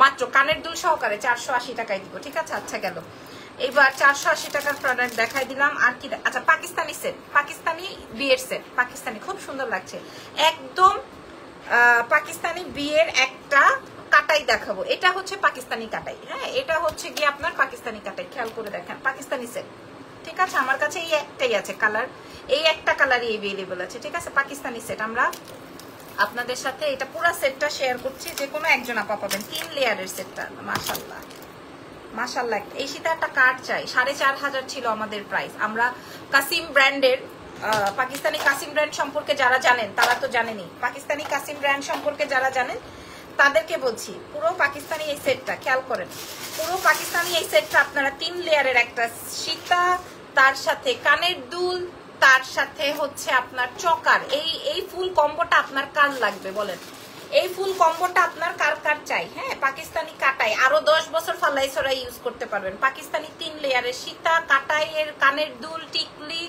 মাত্র, কানের দুল সহকারে 480 টাকায় দিব, ঠিক আছে? আচ্ছা গেল, এইবার 480 টাকার প্রোডাক্ট দেখাই দিলাম। আর কি? আচ্ছা পাকিস্তানি সেট, পাকিস্তানি বিয়ের সেট, পাকিস্তানি খুব সুন্দর লাগছে, একদম পাকিস্তানি বিয়ের একটা কাটাই দেখাবো। এটা হচ্ছে পাকিস্তানি কাটাই, হ্যাঁ এটা হচ্ছে গিয়ে আপনার পাকিস্তানি কাটাই, খেয়াল করে দেখেন পাকিস্তানি সেট, ঠিক আছে? আমার কাছে এই একটাই আছে কালার, এই একটা কালারই অ্যাভেলেবল আছে, ঠিক আছে? পাকিস্তানি সেট আমরা আপনাদের সাথে এটা পুরো সেটটা শেয়ার করছি, যে কোনো একজন আপা পাবেন, 3 লেয়ারের সেটটা। মাশাআল্লাহ মাশাআল্লাহ। এই শীতে একটা কার্ড চাই, 4500 ছিল আমাদের প্রাইস। আমরা কাসিম ব্র্যান্ডের, পাকিস্তানি কাসিম ব্র্যান্ড সম্পর্কে যারা জানেন তারা তো জানেনই, পাকিস্তানি কাসিম ব্র্যান্ড সম্পর্কে যারা জানেন তাদেরকে বলছি, পুরো পাকিস্তানি এই সেটটা খেয়াল করেন, পুরো পাকিস্তানি এই সেটটা আপনারা 3 লেয়ারের, একটা সীতা, তার সাথে কানের দুল, তার সাথে হচ্ছে আপনার চকার, এই ফুল কম্বোটা আপনার কার লাগবে বলেন? এই ফুল কম্বোটা আপনার কার কার চাই? হ্যাঁ পাকিস্তানি কাটাই আরো 10 বছর ফালাই সরাই ইউজ করতে পারবেন। পাকিস্তানি 3 লেয়ারের সীতা, কাটাইয়ের কানের দুল, টিকলি,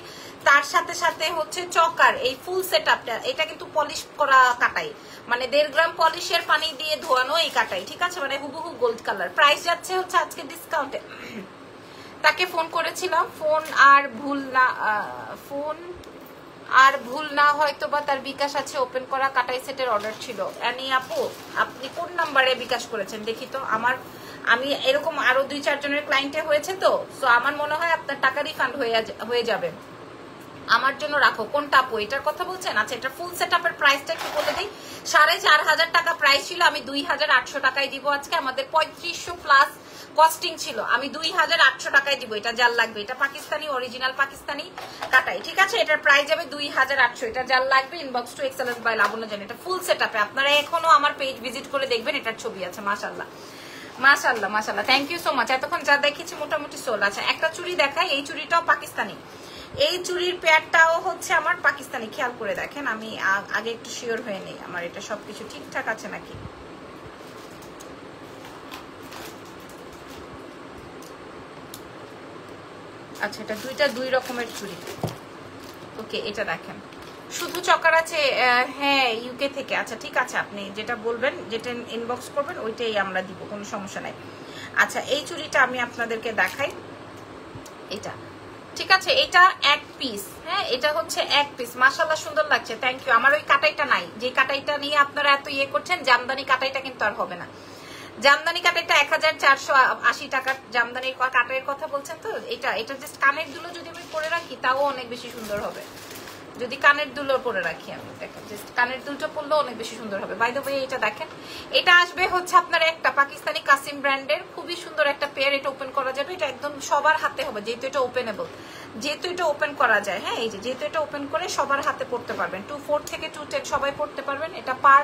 তার সাথে সাথে হচ্ছে চকার, এই ফুল সেট আপটা। এটা কিন্তু পলিশ করা কাটাই, মানে 1.5 গ্রাম পলিশের পানি দিয়ে ধোয়ানো এই কাটাই, ঠিক আছে? মানে হুবহু গোল্ড কালার। প্রাইস যাচ্ছে হচ্ছে আজকে ডিসকাউন্টে, তাকে ফোন করেছিলাম, ফোন আর ভুল না হয়তো বা তার বিকাশ আছে ওপেন করা কাটাই সেটের অর্ডার ছিল। অ্যানি আপু আপনি কোন নাম্বারে বিকাশ করেছেন দেখি তো, আমি এরকম আরো 2-4 জনের ক্লায়েন্টে হয়েছে তো, সো আমার মনে হয় আপনার টাকা রিফান্ড হয়ে যাবে। আমার জন্য রাখো, কোনটা আপু এটার কথা বলছেন? আচ্ছা এটা ফুল সেট আপের প্রাইসটা একটু বলে দিই, 4500 টাকা প্রাইস ছিল, আমি 2800 টাকায় দিব আজকে। আমাদের 3500 প্লাস কস্টিং ছিল, আমি 2800 টাকায় দিব। এটা যার লাগবে, এটা পাকিস্তানি অরিজিনাল পাকিস্তানি কাটাই, ঠিক আছে? এটার প্রাইস যাবে 2800। এটা যার লাগবে ইনবক্স টু এক্সেলেন্স বাই লাবণ্য জান। এটা ফুল সেট আপে, আপনারা এখনো আমার পেজ ভিজিট করে দেখবেন, এটার ছবি আছে। মাশাআল্লাহ মাশাআল্লাহ মাশাআল্লাহ, থ্যাংক ইউ সো মাচ। এতক্ষণ যা দেখেছি মোটামুটি সোল। আচ্ছা একটা চুড়ি দেখাই, এই চুড়িটাও পাকিস্তানি, এই চুড়ির পেয়ারটাও হচ্ছে আমার পাকিস্তানি, খেয়াল করে দেখেন। আমি আগে একটু শিওর হয়ে নেই আমার এটা সবকিছু ঠিকঠাক আছে নাকি। আচ্ছা এটা দুই রকমের চুড়ি, ওকে এটা দেখেন, শুধু চকার আছে, হ্যাঁ ইউকে থেকে। আচ্ছা ঠিক আছে, আপনি যেটা বলবেন, যেটা ইনবক্স করবেন ওইটাই আমরা দিব, কোনো সমস্যা নাই। আচ্ছা এই চুড়িটা আমি আপনাদেরকে দেখাই, এটা ঠিক আছে, এটা এক পিস, হ্যাঁ এটা হচ্ছে এক পিস। মাশাআল্লাহ সুন্দর লাগছে, থ্যাংক ইউ। আমার ওই কাটাইটা নাই, যে কাটাইটা নিয়ে আপনারা এত ইয়ে করছেন, জামদানি কাটাইটা কিন্তু আর হবে না। জামদানি কাটাইটা 1480 টাকার জামদানির কাটাইয়ের কথা বলছেন তো, এটা জাস্ট কানের দুলো যদি আমি পরে রাখি তাও অনেক বেশি সুন্দর হবে। যদি কানের দুলো পরে রাখি আমি, দেখেন জাস্ট কানের দুলটা পরলেও অনেক বেশি সুন্দর হবে। বাই দ্য ওয়ে এটা দেখেন, এটা আসবে হচ্ছে আপনার একটা পাকিস্তানি কাসিম ব্র্যান্ডের খুবই সুন্দর একটা পেয়ার। এটা ওপেন করা যাবে, এটা একদম সবার হাতে হবে, যেহেতু এটা ওপেনেবল, যেহেতু এটা ওপেন করা যায়। হ্যাঁ এই যে যেহেতু এটা ওপেন করে সবার হাতে পড়তে পারবেন, 2/4 থেকে 2/10 সবাই পড়তে পারবেন। এটা পার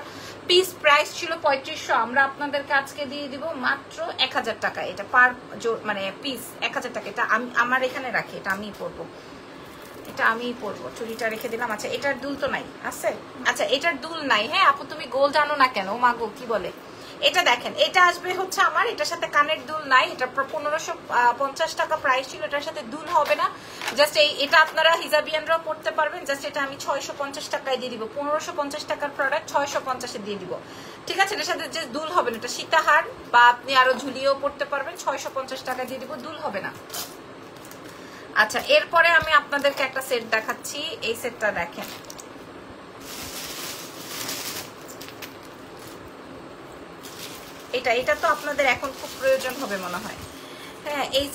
পিস প্রাইস ছিল 3500, আমরা আপনাদেরকে আজকে দিয়ে দিব মাত্র 1000 টাকা। এটা পার মানে পিস 1000 টাকা। এটা আমি আমার এখানে রাখি, এটা আমিই পরবো, এটা আমিই পরবো। চুড়িটা রেখে দিলাম। আচ্ছা এটার দুল তো নাই আছে? আচ্ছা এটার দুল নাই। হ্যাঁ আপু তুমি গোল জানো না কেন? ও মা গো কি বলে। এটা দেখেন, এটা আসবে হচ্ছে আমার, এটার সাথে কানের দুল নাই। এটা 1550 টাকা প্রাইস ছিল, এটার সাথে দুল হবে না। জাস্ট এটা আপনারা হিজাবিয়ানরাও পড়তে পারবেন। জাস্ট এটা আমি 650 টাকায় দিয়ে দিব। 1550 টাকার প্রোডাক্ট 650-এ দিয়ে দিব, ঠিক আছে? এটার সাথে যে দুল হবে না, এটা সীতাহার বা আপনি আরো ঝুলিয়েও পড়তে পারবেন। 650 টাকায় দিয়ে দিব, দুল হবে না। আচ্ছা এরপরে আমি আপনাদেরকে একটা সেট দেখাচ্ছি, এই সেটটা দেখেন। এটা তো আপনাদের এখন খুব প্রয়োজন হবে মনে হয়। হ্যাঁ এই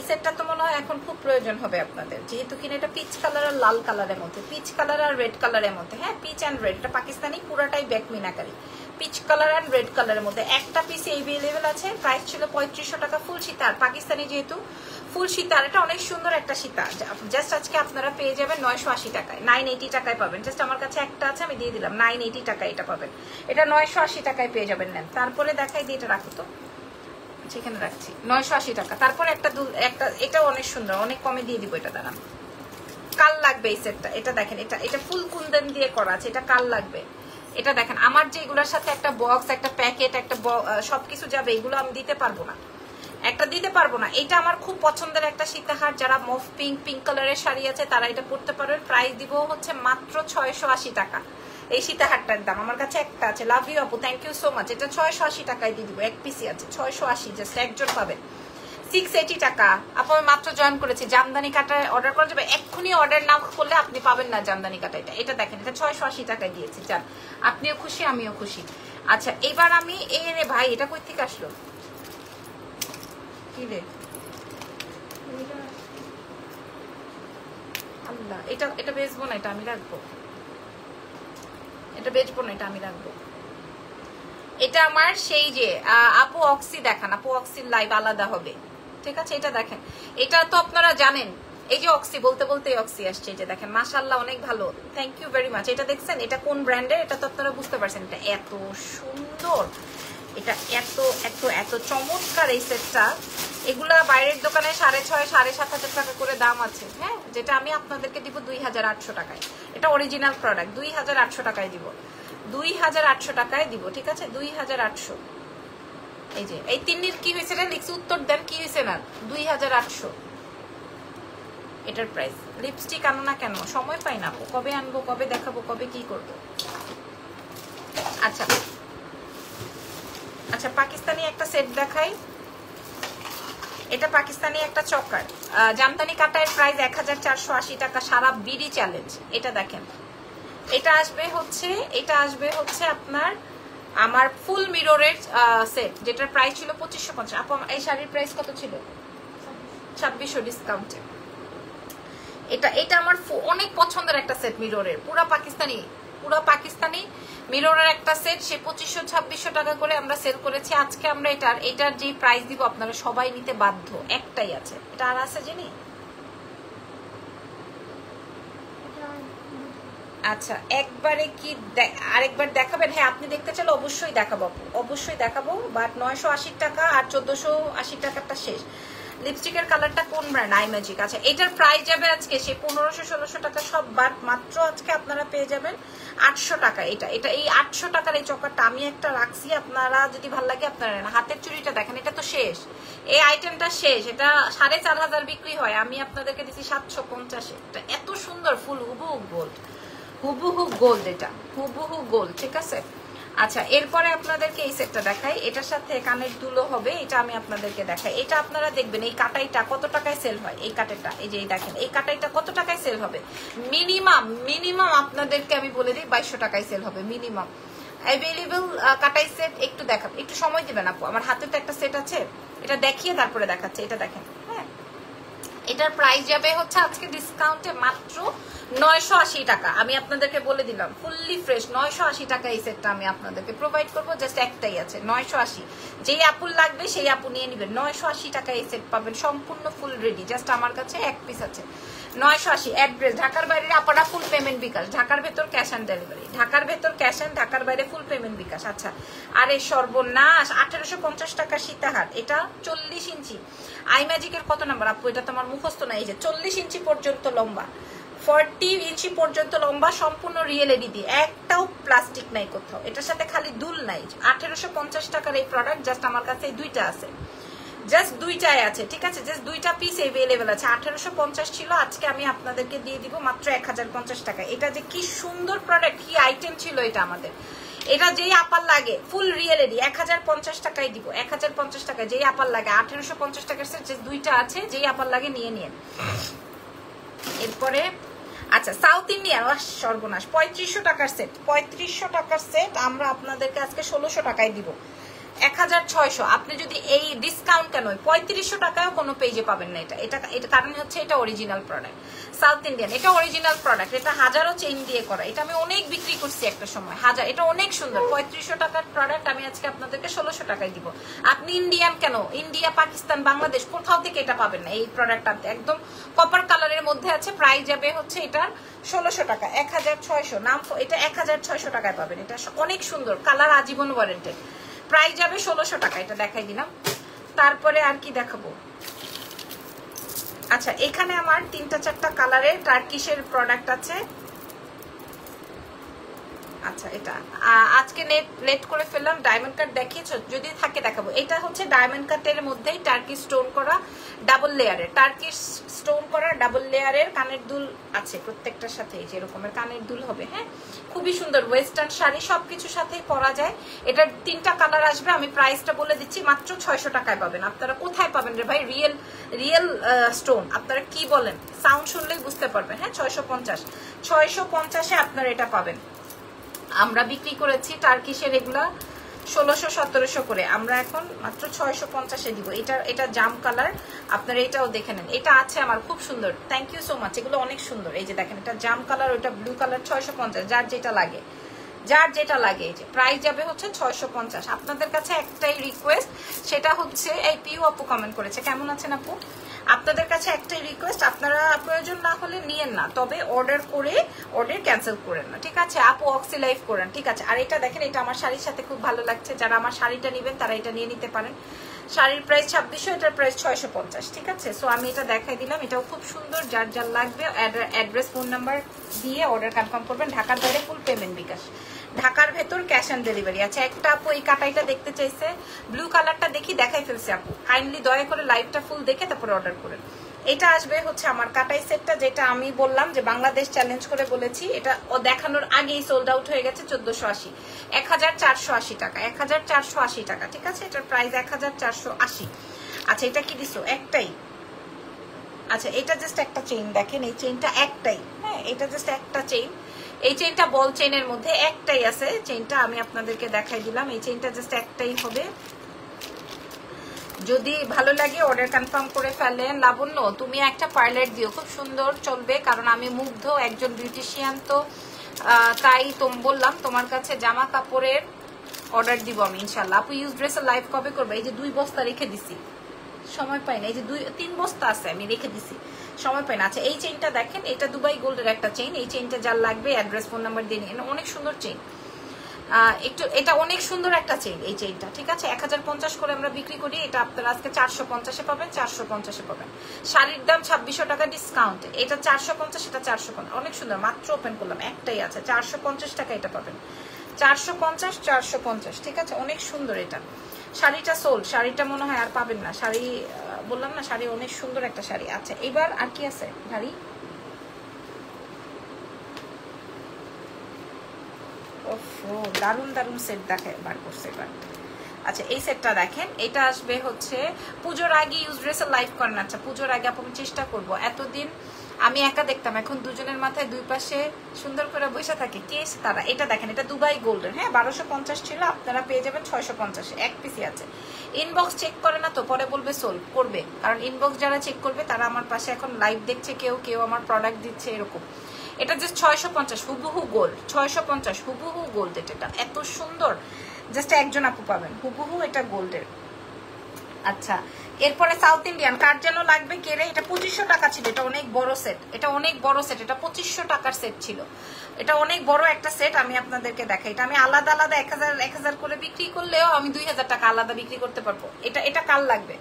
সেটটা তো মনে হয় এখন খুব প্রয়োজন হবে আপনাদের, যেহেতু কিনা এটা পিচ কালার আর লাল কালারের মধ্যে, পিচ কালার আর রেড কালারের মধ্যে। হ্যাঁ পিচ অ্যান্ড রেড, এটা পাকিস্তানি পুরাটাই back meenakari, peach colour and red কালারের মধ্যে। একটা পিস এভেলেবেল আছে, প্রাইস ছিল 3500 টাকা। ফুল সীতার, পাকিস্তানি যেহেতু ফুল সীতার, এটা অনেক সুন্দর একটা সীতা। জাস্ট আজকে আপনারা পেয়ে যাবেন 980 টাকায়, 980 টাকায় পাবেন। জাস্ট আমার কাছে একটা আছে, আমি দিয়ে দিলাম 980 টাকায় এটা পাবেন। এটা 980 টাকায় পেয়ে যাবেন। নেন তারপরে দেখাই দিয়ে, এটা রাখো তো, সেখানে রাখছি 980 টাকা। তারপরে একটা এটাও অনেক সুন্দর, অনেক কমে দিয়ে দিব। এটা দাঁড়ান, কাল লাগবে এই সেটটা। এটা দেখেন, এটা ফুল কুন্দন দিয়ে করা আছে, এটা কাল লাগবে। এটা দেখেন, আমার যে এগুলোর সাথে একটা বক্স, একটা প্যাকেট, একটা সবকিছু যাবে, এগুলো আমি দিতে পারবো না, একটা দিতে পারবো না। এটা আমার খুব পছন্দের একটা সীতাহার, যারা মফ পিঙ্ক কালারের শাড়ি আছে তারা এটা পরতে পারবেন। প্রাইস দিব হচ্ছে মাত্র 680 টাকা। এই সীতাহারটার দাম আমার কাছে একটা আছে। লাভ ইউ আপু, থ্যাংক ইউ সো মাচ। এটা 680 টাকায় দিয়ে দিব, এক পিসি আছে 680, জাস্ট একজন পাবেন। 680 টাকা। আপু আমি মাত্র জয়েন করেছি, জামদানি কাটা অর্ডার করা যাবে? এক্ষুনি অর্ডার না করলে আপনি পাবেন না জামদানি কাটা। এটা দেখেন, এটা 680 টাকায় দিয়েছি। যান, আপনিও খুশি আমিও খুশি। আচ্ছা এবার আমি রে ভাই, এটা কই থেকে আসলো? কি রে আল্লাহ, এটা বেচবো না, এটা আমি রাখবো। এটা বেচবো না, এটা আমি রাখবো। এটা আমার সেই যে আপু অক্সি দেখান, আপু অক্সির লাইভ আলাদা হবে, ঠিক আছে? এটা দেখেন, এটা তো আপনারা জানেন। এই যে অক্সি বলতে বলতে অক্সি আসছে, এই যে দেখেন মাশাআল্লাহ অনেক ভালো, থ্যাংক ইউ ভেরি মাচ। এটা দেখছেন, এটা কোন ব্র্যান্ডের, এটা তো আপনারা বুঝতে পারছেন। এটা এত সুন্দর, এটা এত এত এত চমৎকার এই সেটটা। এগুলা বাইরের দোকানে 6,500 7,500 টাকা করে দাম আছে। হ্যাঁ যেটা আমি আপনাদেরকে দিব 2800 টাকায়। এটা অরিজিনাল প্রোডাক্ট, 2800 টাকায় দিব, 2800 টাকায় দিব, ঠিক আছে? 2800। এই যে এই তিন্নির কি হয়েছে রে, লিখছি উত্তর দেন, কি হয়েছে না? 2800 এটার প্রাইস। লিপস্টিক আনো না কেন? সময় পাই না, কবে আনবো, কবে দেখাবো, কবে কি করবো। আচ্ছা আচ্ছা পাকিস্তানি একটা সেট দেখাই। এটা পাকিস্তানি একটা চকার, জামদানি কাটার প্রাইস 1480 টাকা, সারা বিডি চ্যালেঞ্জ। এটা দেখেন, এটা আসবে হচ্ছে আপনার আমার ফুল মিররের সেট, যেটার প্রাইস ছিল 2550। আপু এই শাড়ির প্রাইস কত ছিল? 2600 ডিসকাউন্টে। এটা আমার অনেক পছন্দের একটা সেট, মিররের পুরা পাকিস্তানি মিররের একটা সেট। সে 2500-2600 টাকা করে আমরা সেল করেছি। আজকে আমরা এটার যে প্রাইস দিব আপনারা সবাই নিতে বাধ্য, একটাই আছে। এটা আর আছে জানি। আচ্ছা একবারে কি আরেকবার দেখাবেন? হ্যাঁ আপনি দেখতে চাইলে অবশ্যই দেখাবো, অবশ্যই দেখাবো। বাট 980 টাকা আর 1480 টাকাটা শেষ। লিপস্টিকের কালারটা কোন ব্র্যান্ড? I magic. আচ্ছা এটার প্রাইস যাবে আজকে সেই 1500-1600 টাকা সব বাট, মাত্র আজকে আপনারা পেয়ে যাবেন 800 টাকা। এটা এই 800 টাকার এই চকারটা আমি একটা রাখছি, আপনারা যদি ভালো লাগে আপনারা নেন। হাতের চুড়িটা দেখেন, এটা তো শেষ, এই আইটেমটা শেষ। এটা 4500 বিক্রি হয়, আমি আপনাদেরকে দিচ্ছি 750। এটা এত সুন্দর, ফুল হুবহু গোল্ড, হুবহু গোল্ড, এটা হুবহু গোল্ড, ঠিক আছে। আচ্ছা, এরপরে আপনাদেরকে এই সেটটা দেখাই, এটার সাথে কানের দুলও হবে, এটা আমি আপনাদেরকে দেখাই। এটা আপনারা দেখবেন এই কাটাইটা কত টাকায় সেল হয়, এই কাটাইটা, এই যে দেখেন এই কাটাইটা কত টাকায় সেল হবে। মিনিমাম আপনাদেরকে আমি বলে দিই 2200 টাকায় সেল হবে মিনিমাম। অ্যাভেলেবল কাটাই সেট একটু দেখাবো, একটু সময় দিবেন আপু, আমার হাতে তো একটা সেট আছে, এটা দেখিয়ে তারপরে দেখাচ্ছে। এটা দেখেন, হ্যাঁ, এটার প্রাইস যাবে হচ্ছে আজকে ডিসকাউন্টে মাত্র 980 টাকা। আমি আপনাদেরকে বলে দিলাম ফুললি ফ্রেশ 980 টাকা এই সেটটা আমি আপনাদেরকে প্রোভাইড করবো। জাস্ট একটাই আছে 980, যেই আপুর লাগবে সেই আপু নিয়ে নেবেন। 980 টাকা এই সেট পাবেন সম্পূর্ণ ফুল রেডি, জাস্ট আমার কাছে এক পিস আছে। 980, অ্যাড্রেস ঢাকার বাইরে আপনারা ফুল পেমেন্ট বিকাশ, ঢাকার ভেতর ক্যাশ অন ডেলিভারি, ঢাকার ভেতর ক্যাশ অন, ঢাকার বাইরে ফুল পেমেন্ট বিকাশ। আচ্ছা, আরে সর্বনাশ, 1850 টাকা সীতাহার, এটা 40 ইঞ্চি। আই ম্যাজিকের কত নাম্বার আপু, এটা তো আমার মুখস্থ নাই। এই যে 40 ইঞ্চি পর্যন্ত লম্বা, 40 ইঞ্চি পর্যন্ত লম্বা, সম্পূর্ণ রিয়েল এডি দিয়ে, একটাও প্লাস্টিক নাই কোথাও, এটার সাথে খালি দুল নাই। 1850 টাকার এই প্রোডাক্ট, জাস্ট আমার কাছে এই দুইটা আছে, জাস্ট দুইটাই আছে, ঠিক আছে, জাস্ট দুইটা পিস এভেলেবেল আছে। 1850 ছিল, আজকে আমি আপনাদেরকে দিয়ে দিব মাত্র 1050 টাকা। এটা যে কি সুন্দর প্রোডাক্ট, কি আইটেম ছিল এটা আমাদের, এটা যেই আপার লাগে ফুল রিয়েল এডি 1050 টাকায় দিব, 1050 টাকায় যেই আপার লাগে। 1850 টাকার সেট যে দুইটা আছে, যেই আপার লাগে নিয়ে নিন। এরপরে আচ্ছা, সাউথ ইন্ডিয়ান, সর্বনাশ, 3500 টাকার সেট, 3500 টাকার সেট আমরা আপনাদেরকে আজকে 1600 টাকায় দিব, 1600। আপনি যদি এই ডিসকাউন্ট কেন 3500 টাকায়ও কোনো পেজে পাবেন না। এটা কারণ হচ্ছে এটা অরিজিনাল প্রোডাক্ট, সাউথ ইন্ডিয়ান, এটা অরিজিনাল প্রোডাক্ট, এটা হাজারো চেইন দিয়ে করা, এটা আমি অনেক বিক্রি করছি একটা সময়, হাজার, এটা অনেক সুন্দর। 3500 টাকার প্রোডাক্ট আমি আজকে আপনাদেরকে 1600 টাকায় দিব। আপনি ইন্ডিয়ান কেন, ইন্ডিয়া, পাকিস্তান, বাংলাদেশ কোথাও থেকে এটা পাবেন না। এই প্রোডাক্টটা একদম কপার কালারের মধ্যে আছে, প্রাইস যাবে হচ্ছে এটার 1600 টাকা, 1600 নাম, এটা 1600 টাকায় পাবেন। এটা অনেক সুন্দর কালার, আজীবন ওয়ারেন্টেড, প্রাইস যাবে 1600 টাকা। এটা দেখাই দিলাম। তারপরে আর কি দেখাবো, আচ্ছা, এখানে আমার 3-4টা কালারের টার্কিশের প্রোডাক্ট আছে। আচ্ছা, এটা আজকে লেট করে ফেললাম, ডায়মন্ড কাট দেখিয়েছ, যদি থাকে দেখাবো। এটা হচ্ছে ডায়মন্ড কাটের মধ্যেই টার্কি স্টোন করা ডাবল লেয়ারের, টার্কি স্টোন করা ডাবল লেয়ারের কানের দুল আছে প্রত্যেকটার সাথে, এই যে এরকমের কানের দুল হবে। হ্যাঁ, খুবই সুন্দর, ওয়েস্টার্ন শাড়ি সবকিছুর সাথেই পরা যায়। এটার 3টা কালার আসবে, আমি প্রাইসটা বলে দিচ্ছি, মাত্র 600 টাকায় পাবেন। আপনারা কোথায় পাবেন রে ভাই, রিয়েল স্টোন, আপনারা কি বলেন, সাউন্ড শুনলেই বুঝতে পারবেন। হ্যাঁ, 650 আপনারা এটা পাবেন। আমরা বিক্রি করেছি টার্কিশের এগুলা 1600-1700 করে, আমরা এখন মাত্র 650-এ দিব। এটা জাম কালার, আপনারা এটাও দেখে নেন, এটা আছে আমার, খুব সুন্দর, থ্যাংক ইউ সো মাচ, এগুলো অনেক সুন্দর। এই যে দেখেন, এটা জাম কালার, ওটা ব্লু কালার, 650, যার যেটা লাগে, যার যেটা লাগে। এই যে প্রাইস যাবে হচ্ছে 650। আপনাদের কাছে একটাই রিকোয়েস্ট, সেটা হচ্ছে, এই পিউ আপু কমেন্ট করেছে, কেমন আছেন আপু, আপনাদের কাছে একটাই রিকোয়েস্ট, আপনারা প্রয়োজন না হলে নিয়েন না, তবে অর্ডার করে অর্ডার ক্যান্সেল করেন না, ঠিক আছে আপু, অক্সি লাইভ করেন, ঠিক আছে। আর এটা দেখেন, এটা আমার শাড়ির সাথে খুব ভালো লাগছে, যারা আমার শাড়িটা নেবেন তারা এটা নিয়ে নিতে পারেন। শাড়ির প্রাইস 2600, এটার প্রাইস 650, ঠিক আছে। সো আমি এটা দেখাই দিলাম, এটাও খুব সুন্দর, যার যার লাগবে অ্যাড্রেস ফোন নাম্বার দিয়ে অর্ডার কনফার্ম করবেন। ঢাকার বাইরে ফুল পেমেন্ট বিকাশ, ঢাকার ভেতর ক্যাশ অন ডেলিভারি। আচ্ছা, একটা আপু এই কাটাইটা দেখতে চাইছে, ব্লু কালারটা দেখি, দেখাই ফেলছে আপু, কাইন্ডলি দয়া করে লাইভটা ফুল দেখে তারপরে অর্ডার করেন। এটা আসবে হচ্ছে আমার কাটাই সেটটা, যেটা আমি বললাম যে বাংলাদেশ চ্যালেঞ্জ করে বলেছি, এটা দেখানোর আগেই সোল্ড আউট হয়ে গেছে 1480, 1480 টাকা, 1480 টাকা, ঠিক আছে। এটার প্রাইস 1480। আচ্ছা, এটা কি দিছো, একটাই, আচ্ছা, এটা জাস্ট একটা চেইন, দেখেন এই চেইনটা একটাই, হ্যাঁ, এটা জাস্ট একটা চেইন, এই চেইনটা বল চেইনের মধ্যে একটাই আছে চেইনটা, আমি আপনাদেরকে দেখাই দিলাম, এই চেইনটা জাস্ট একটাই হবে। যদি ভালো লাগে অর্ডার কনফার্ম করে ফেলেন। লাবণ্য, তুমি একটা পার্লার দিও, খুব সুন্দর চলবে, কারণ আমি মুগ্ধ, একজন বিউটিশিয়ান, তো তাই বললাম তোমার কাছে জামা কাপড়ের অর্ডার দিব আমি ইনশাল্লাহ। আপু ইউজ ড্রেসের লাইভ কবে করবে, এই যে 2 বস্তা রেখে দিছি, সময় পাই না, এই যে 2-3 বস্তা আছে আমি রেখে দিছি, সময় পাই না। আচ্ছা, এই চেইনটা দেখেন, এটা দুবাই গোল্ডের একটা চেইন, এই চেইনটা যার লাগবে অ্যাড্রেস ফোন নাম্বার দিয়ে নিন, অনেক সুন্দর চেইন, একটু এটা অনেক সুন্দর একটা চেইন, এই চেইনটা, ঠিক আছে। 1050 করে আমরা বিক্রি করি, এটা আপনারা আজকে 450-এ পাবেন, 450-এ পাবেন। শাড়ির দাম 2600 টাকা ডিসকাউন্ট, এটা 450, এটা 450, অনেক সুন্দর, মাত্র ওপেন করলাম, একটাই আছে, 450 টাকা এটা পাবেন, 450, ঠিক আছে, অনেক সুন্দর এটা। শাড়িটা সোল্ড, শাড়িটা মনে হয় আর পাবেন না, শাড়ি বললাম না, শাড়ি অনেক সুন্দর একটা শাড়ি। আচ্ছা, এবার আর কি আছে ভারী, ওফো দারুণ দারুণ সেট দেখে বার করছে এবার। আচ্ছা এই সেটটা দেখেন, এটা আসবে হচ্ছে পুজোর আগে ইউজ ড্রেসের লাইভ করেন। আচ্ছা পুজোর আগে আপনি চেষ্টা করব, এতদিন আমি একা দেখতাম, এখন দুজনের মাথায় দুই পাশে সুন্দর করে বসে থাকে কে তারা। এটা দেখেন, এটা দুবাই গোল্ডের, হ্যাঁ 1250 ছিল, আপনারা পেয়ে যাবেন 650, এক পিসি আছে। ইনবক্স চেক করে না তো পরে বলবে সোল্ড করবে, কারণ ইনবক্স যারা চেক করবে তারা আমার পাশে এখন লাইভ দেখছে, কেউ কেউ আমার প্রোডাক্ট দিচ্ছে এরকম। এটা জাস্ট 650 হুবহু গোল্ড, 650 হুবহু গোল্ড। এটা এত সুন্দর, জাস্ট একজন আপু পাবেন হুবহু এটা গোল্ডের। আচ্ছা এরপরে সাউথ ইন্ডিয়ান কার যেন লাগবে কেড়ে, এটা 2500 টাকা ছিল, এটা অনেক বড় সেট, এটা অনেক বড় সেট, এটা 2500 টাকার সেট ছিল, এটা অনেক বড় একটা সেট। আমি আপনাদেরকে দেখাই, এটা আমি আলাদা আলাদা 1000 করে বিক্রি করলেও আমি 2000 টাকা আলাদা বিক্রি করতে পারবো। এটা কার লাগবে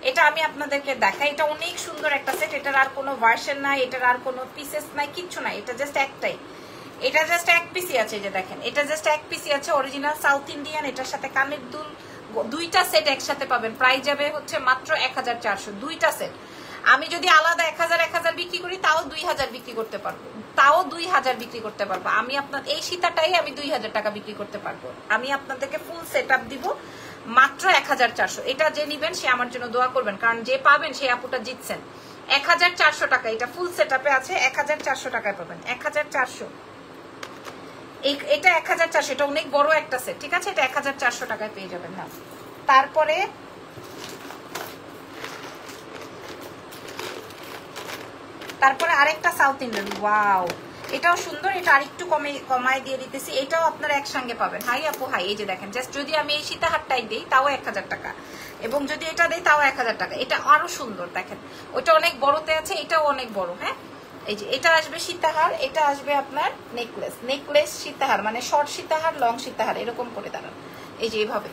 এটা আমি আপনাদেরকে দেখাই, এটা অনেক সুন্দর একটা সেট, এটার আর কোনো ভার্সন নাই, এটার আর কোনো পিসেস নাই, কিচ্ছু নাই, এটা জাস্ট একটাই, এটা জাস্ট এক পিসি আছে। যে দেখেন এটা জাস্ট এক পিসি আছে, অরিজিনাল সাউথ ইন্ডিয়ান, এটার সাথে কানের দুল, দুইটা সেট একসাথে পাবেন, প্রাইস যাবে হচ্ছে মাত্র 1400, দুইটা সেট। আমি যদি আলাদা 1000 বিক্রি করি তাও 2000 বিক্রি করতে পারবো, তাও 2000 বিক্রি করতে পারবো আমি। আপনার এই সীতাটাই আমি 2000 টাকা বিক্রি করতে পারবো। আমি আপনাদেরকে ফুল সেট আপ দিব মাত্র 1400। এটা যে নিবেন সে আমার জন্য দোয়া করবেন, কারণ যে পাবেন সেই আপুটা জিতছেন। 1400 টাকা এটা ফুল সেট আপে আছে, 1400 টাকায় পাবেন, 1400। এটা 1400, এটা অনেক বড় একটা সেট, ঠিক আছে, এটা 1400 টাকায় পেয়ে যাবেন। না তারপরে আরেকটা সাউথ ইন্ডিয়ান, ওয়াও এটাও সুন্দর, এটা আরেকটু কমায় দিয়ে দিতেছি, এটাও আপনারা একসঙ্গে পাবেন। হাই আপু হাই, এই যে দেখেন জাস্ট যদি আমি এই সীতাহারটাই দিই তাও 1000 টাকা, এবং যদি এটা দিই তাও 1000 টাকা। এটা আরো সুন্দর দেখেন, ওইটা অনেক বড়তে আছে, এটাও অনেক বড়। হ্যাঁ এই যে এটা আসবে সীতাহার, এটা আসবে আপনার নেকলেস সীতাহার, মানে শর্ট সীতাহার লং সীতাহার এরকম করে দাঁড়ান। এই যে এইভাবে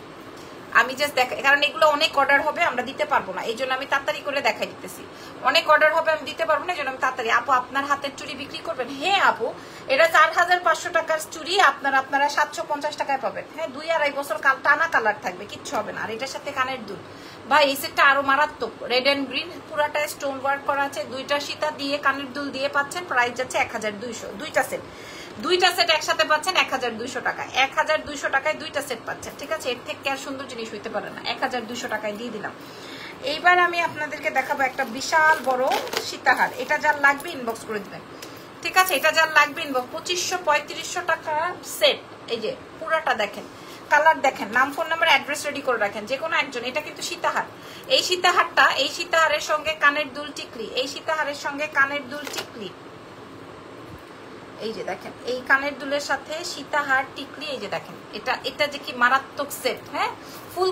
আমি জাস্ট দেখাই, কারণ এগুলো অনেক অর্ডার হবে, আমরা দিতে পারবো না, এই জন্য আমি তাড়াতাড়ি করে দেখাই দিতেছি। অনেক অর্ডার হবে, আমি দিতে পারবো না, এই জন্য আমি তাড়াতাড়ি। আপু আপনার হাতের চুড়ি বিক্রি করবেন? হ্যাঁ আপু, এটা 4500 টাকার চুড়ি আপনারা 750 টাকায় পাবেন। হ্যাঁ 2-2.5 বছর টানা কালার থাকবে, কিচ্ছু হবে না। আর এটার সাথে কানের দুল, ভাই এই সেটটা আরো মারাত্মক, রেড এন্ড গ্রিন পুরাটা স্টোন ওয়ার্ক করা আছে, দুইটা সীতা দিয়ে কানের দুল দিয়ে পাচ্ছেন, প্রাইস যাচ্ছে 1200। দুইটা সেট একসাথে পাচ্ছেন 1200 টাকা, 1200 টাকায় দুইটা সেট পাচ্ছেন, ঠিক আছে। এর থেকে আর সুন্দর জিনিস হইতে পারে না, 1200 টাকায় দিয়ে দিলাম। এইবার আমি আপনাদেরকে দেখাবো একটা বিশাল বড় সীতাহার, এটা যার লাগবে ইনবক্স করে দিবেন, ঠিক আছে। এটা যার লাগবে ইনবক্স, 2500-3500 টাকা সেট। এই যে পুরাটা দেখেন, কালার দেখেন, নাম ফোন নাম্বার অ্যাড্রেস রেডি করে রাখেন, যে কোনো একজন। এটা কিন্তু সীতাহার, এই সীতাহারের সঙ্গে কানের দুল টিকলি, এই সীতাহারের সঙ্গে কানের দুল টিকলি, এই যে দেখেন এই কানের দুলের সাথে সীতাহার টিকলি, এই যে দেখেন এটা যে কি মারাত্মক সেট। হ্যাঁ ফুল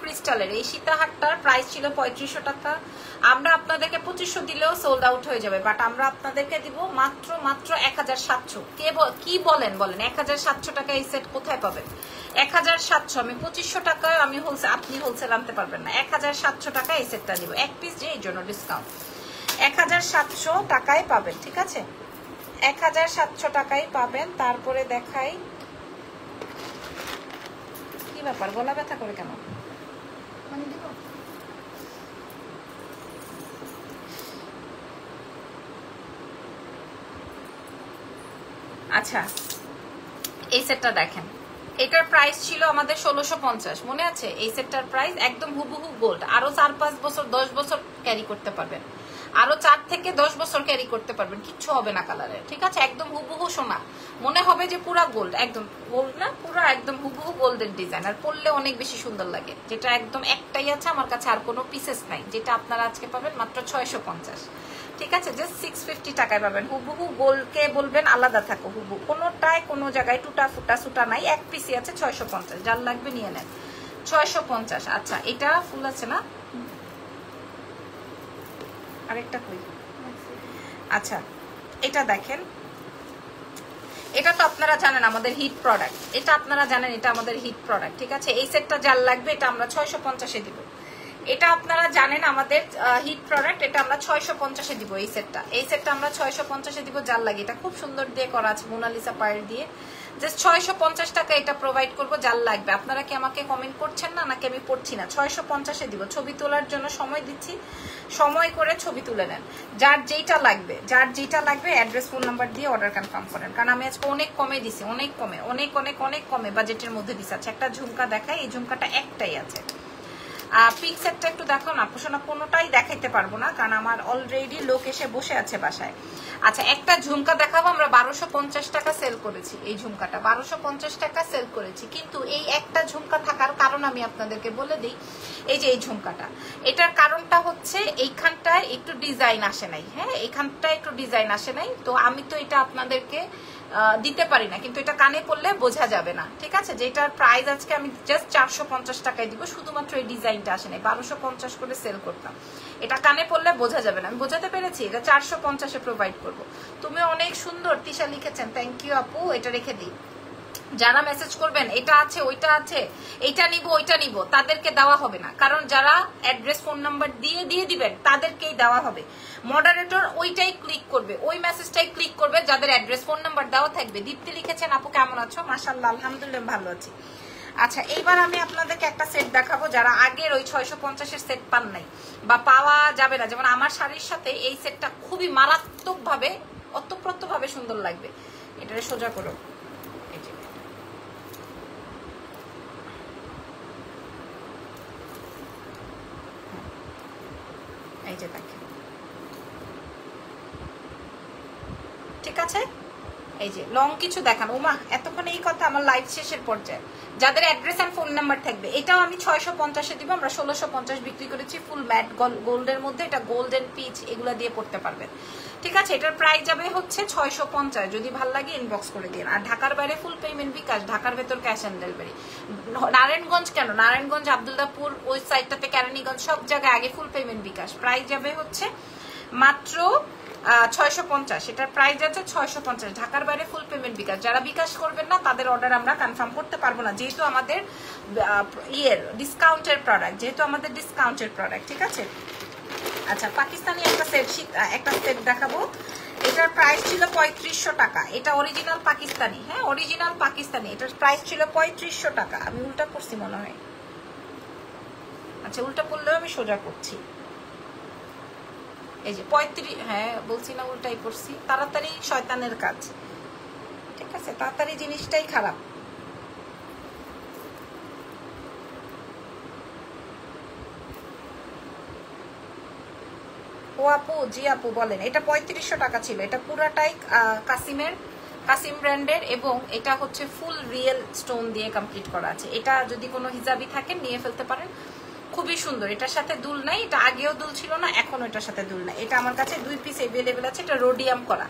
ক্রিস্টালের এই সীতাহারটার প্রাইস ছিল 3500 টাকা, আমরা আপনাদেরকে 2500 দিলেও সোল্ড আউট হয়ে যাবে, বাট আমরা আপনাদেরকে দিব মাত্র 1700। কি বলেন 1700 টাকা এই সেট কোথায় পাবেন? 1700, আমি 2500 টাকায় আমি আপনি হোলসেল আনতে পারবেন না, 1700 টাকা এই সেটটা দিব, এক পিস যে এই জন্য ডিসকাউন্ট, 1700 টাকায় পাবেন, ঠিক আছে, 1700 টাকায় পাবেন। তারপরে দেখাই, কি ব্যাপার গলা ব্যথা করে কেন? আচ্ছা এই সেটটা দেখেন, এটার প্রাইস ছিল আমাদের 1650, মনে আছে? এই সেটটার প্রাইস একদম হুবহু গোল্ড, আরো 4-5 বছর 10 বছর ক্যারি করতে পারবেন, আরো 4 থেকে 10 বছর ক্যারি করতে পারবেন, কিচ্ছু হবে না কালারে, ঠিক আছে। একদম হুবহু সোনা, মনে হবে যে পুরা গোল্ড, একদম গোল্ড না, পুরা একদম হুবহু গোল্ডের ডিজাইন, আর পরলে অনেক বেশি সুন্দর লাগে। যেটা একদম একটাই আছে আমার কাছে, আর কোনো পিসেস নাই, যেটা আপনারা আজকে পাবেন মাত্র 650, ঠিক আছে, জাস্ট 650 টাকায় পাবেন। হুবহু গোল্ডকে বলবেন আলাদা থাকো, হুবহু কোনোটায় কোনো জায়গায় টুটা ফুটা সুটা নাই, এক পিসি আছে 650, যার লাগবে নিয়ে নেন 650। আচ্ছা এটা ফুল আছে না, আরেকটা কই? আচ্ছা এটা দেখেন, এটা তো আপনারা জানেন আমাদের হিট প্রোডাক্ট, এটা আপনারা জানেন এটা আমাদের হিট প্রোডাক্ট, ঠিক আছে। এই সেটটা যার লাগবে এটা আমরা 650-এ দিব, এটা আপনারা জানেন আমাদের হিট প্রোডাক্ট, এটা আমরা 650-এ দিব। এই সেটটা আমরা 650-এ দিব। যার লাগে এটা খুব সুন্দর দিয়ে করা আছে মোনালিসা পায়ের দিয়ে, জাস্ট 650 টাকা এটা প্রোভাইড করবো। যার লাগবে আপনারা কি আমাকে কমেন্ট করছেন না নাকি আমি পড়ছি না? 650-এ দিব। ছবি তোলার জন্য সময় দিচ্ছি, সময় করে ছবি তুলে নেন। যার যেটা লাগবে অ্যাড্রেস ফোন নাম্বার দিয়ে অর্ডার কনফার্ম করেন, কারণ আমি আজকে অনেক কমে দিছি, অনেক কমে, অনেক অনেক অনেক কমে বাজেটের মধ্যে দিচ্ছি। আচ্ছা একটা ঝুমকা দেখাই, এই ঝুমকাটা একটাই আছে। পিক সেটটা একটু দেখো না পোষণা, কোনোটাই দেখাইতে পারবো না কারণ আমার অলরেডি লোক এসে বসে আছে বাসায়। আচ্ছা একটা ঝুমকা দেখাবো, আমরা 1250 টাকা সেল করেছি। এই ঝুমকাটা 1250 টাকা সেল করেছি, কিন্তু এই একটা ঝুমকা থাকার কারণ আমি আপনাদেরকে বলে দিই। এই যে এই ঝুমকাটা, এটার কারণটা হচ্ছে এইখানটায় একটু ডিজাইন আসে নাই। হ্যাঁ এইখানটায় একটু ডিজাইন আসে নাই, তো আমি তো এটা আপনাদেরকে দিতে পারি না, কিন্তু এটা কানে পড়লে বোঝা যাবে না। ঠিক আছে, যেটার প্রাইস আজকে আমি জাস্ট 450 টাকায় দিব, শুধুমাত্র এই ডিজাইনটা আসে নাই। 1250 করে সেল করতাম, এটা কানে পড়লে বোঝা যাবে না। আমি বোঝাতে পেরেছি? এটা 450-এ প্রোভাইড করব। তুমি অনেক সুন্দর তিশা লিখেছেন, থ্যাংক ইউ আপু। এটা রেখে দিই, যারা মেসেজ করবেন এটা আছে ওইটা আছে, এইটা নিব ওইটা নিব, তাদেরকে দেওয়া হবে না, কারণ যারা অ্যাড্রেস ফোন নাম্বার দিয়ে দিবেন তাদেরকেই দেওয়া হবে। মডারেটর ওইটাই ক্লিক করবে, ওই মেসেজটাই ক্লিক করবে যাদের অ্যাড্রেস ফোন নাম্বার দেওয়া থাকবে। দীপ্তি লিখেছেন আপু কেমন আছো? মাশাআল্লাহ আলহামদুলিল্লাহ ভালো আছি। আচ্ছা এইবার আমি আপনাদেরকে একটা সেট দেখাবো, যারা আগের ওই 650-এর সেট পান নাই বা পাওয়া যাবে না, যেমন আমার শাড়ির সাথে এই সেটটা খুবই মারাত্মকভাবে অতপ্রত্যভাবে সুন্দর লাগবে। এটারে সোজা করো, এই যে দেখেন, ঠিক আছে? এই যে লং কিছু দেখান। ওমা এতক্ষণ এই কথা, আমার লাইভ শেষের পর্যায়ে। যাদের অ্যাড্রেস এন্ড ফোন নাম্বার থাকবে, এটাও আমি 650-এ দিব। আমরা 1650 বিক্রি করেছি ফুল ম্যাট গোল্ডের মধ্যে, এটা গোল্ডেন পিচ এগুলা দিয়ে পড়তে পারবেন। ঠিক আছে, এটার প্রাইস যাবে হচ্ছে 650। যদি ভাল লাগে ইনবক্স করে দিন। আর ঢাকার বাইরে ফুল পেমেন্ট বিকাশ, ঢাকার ভেতর ক্যাশ অন ডেলিভারি। নারায়ণগঞ্জ কেন, নারায়ণগঞ্জ আব্দুল্লাহপুর ওই সাইডটাতে কেরানীগঞ্জ সব জায়গায় আগে ফুল পেমেন্ট বিকাশ। প্রাইস যাবে হচ্ছে মাত্র 650, এটার প্রাইস আছে 650। ঢাকার বাইরে ফুল পেমেন্ট বিকাশ। যারা বিকাশ করবেন না তাদের অর্ডার আমরা কনফার্ম করতে পারবো না, যেহেতু আমাদের ডিসকাউন্টের প্রোডাক্ট। ঠিক আছে, আচ্ছা পাকিস্তানি একটা সেট দেখাবো। এটার প্রাইস ছিল 3500 টাকা। এটা অরিজিনাল পাকিস্তানি, হ্যাঁ অরিজিনাল পাকিস্তানি। এটার প্রাইস ছিল 3500 টাকা। আমি উল্টা করছি মনে হয়, আচ্ছা উল্টা করলেও আমি সোজা করছি। এই যে 35, হ্যাঁ বলছি না উল্টাই করছি। তাড়াতাড়ি শয়তানের কাজ, ঠিক আছে, তাড়াতাড়ি জিনিসটাই খারাপ। ও আপু, জি আপু বলেন। এটা 3500 টাকা ছিল। এটা পুরাটাই কাসিম ব্র্যান্ডের এবং এটা হচ্ছে ফুল রিয়েল স্টোন দিয়ে কমপ্লিট করা আছে। এটা যদি কোনো হিজাবি থাকে নিয়ে ফেলতে পারেন, খুবই সুন্দর। এটার সাথে দুল নাই, এটা আগেও দুল ছিল না, এখন এটার সাথে দুল নাই। এটা আমার কাছে 2 পিস অ্যাভেলেবেল আছে। এটা রোডিয়াম করা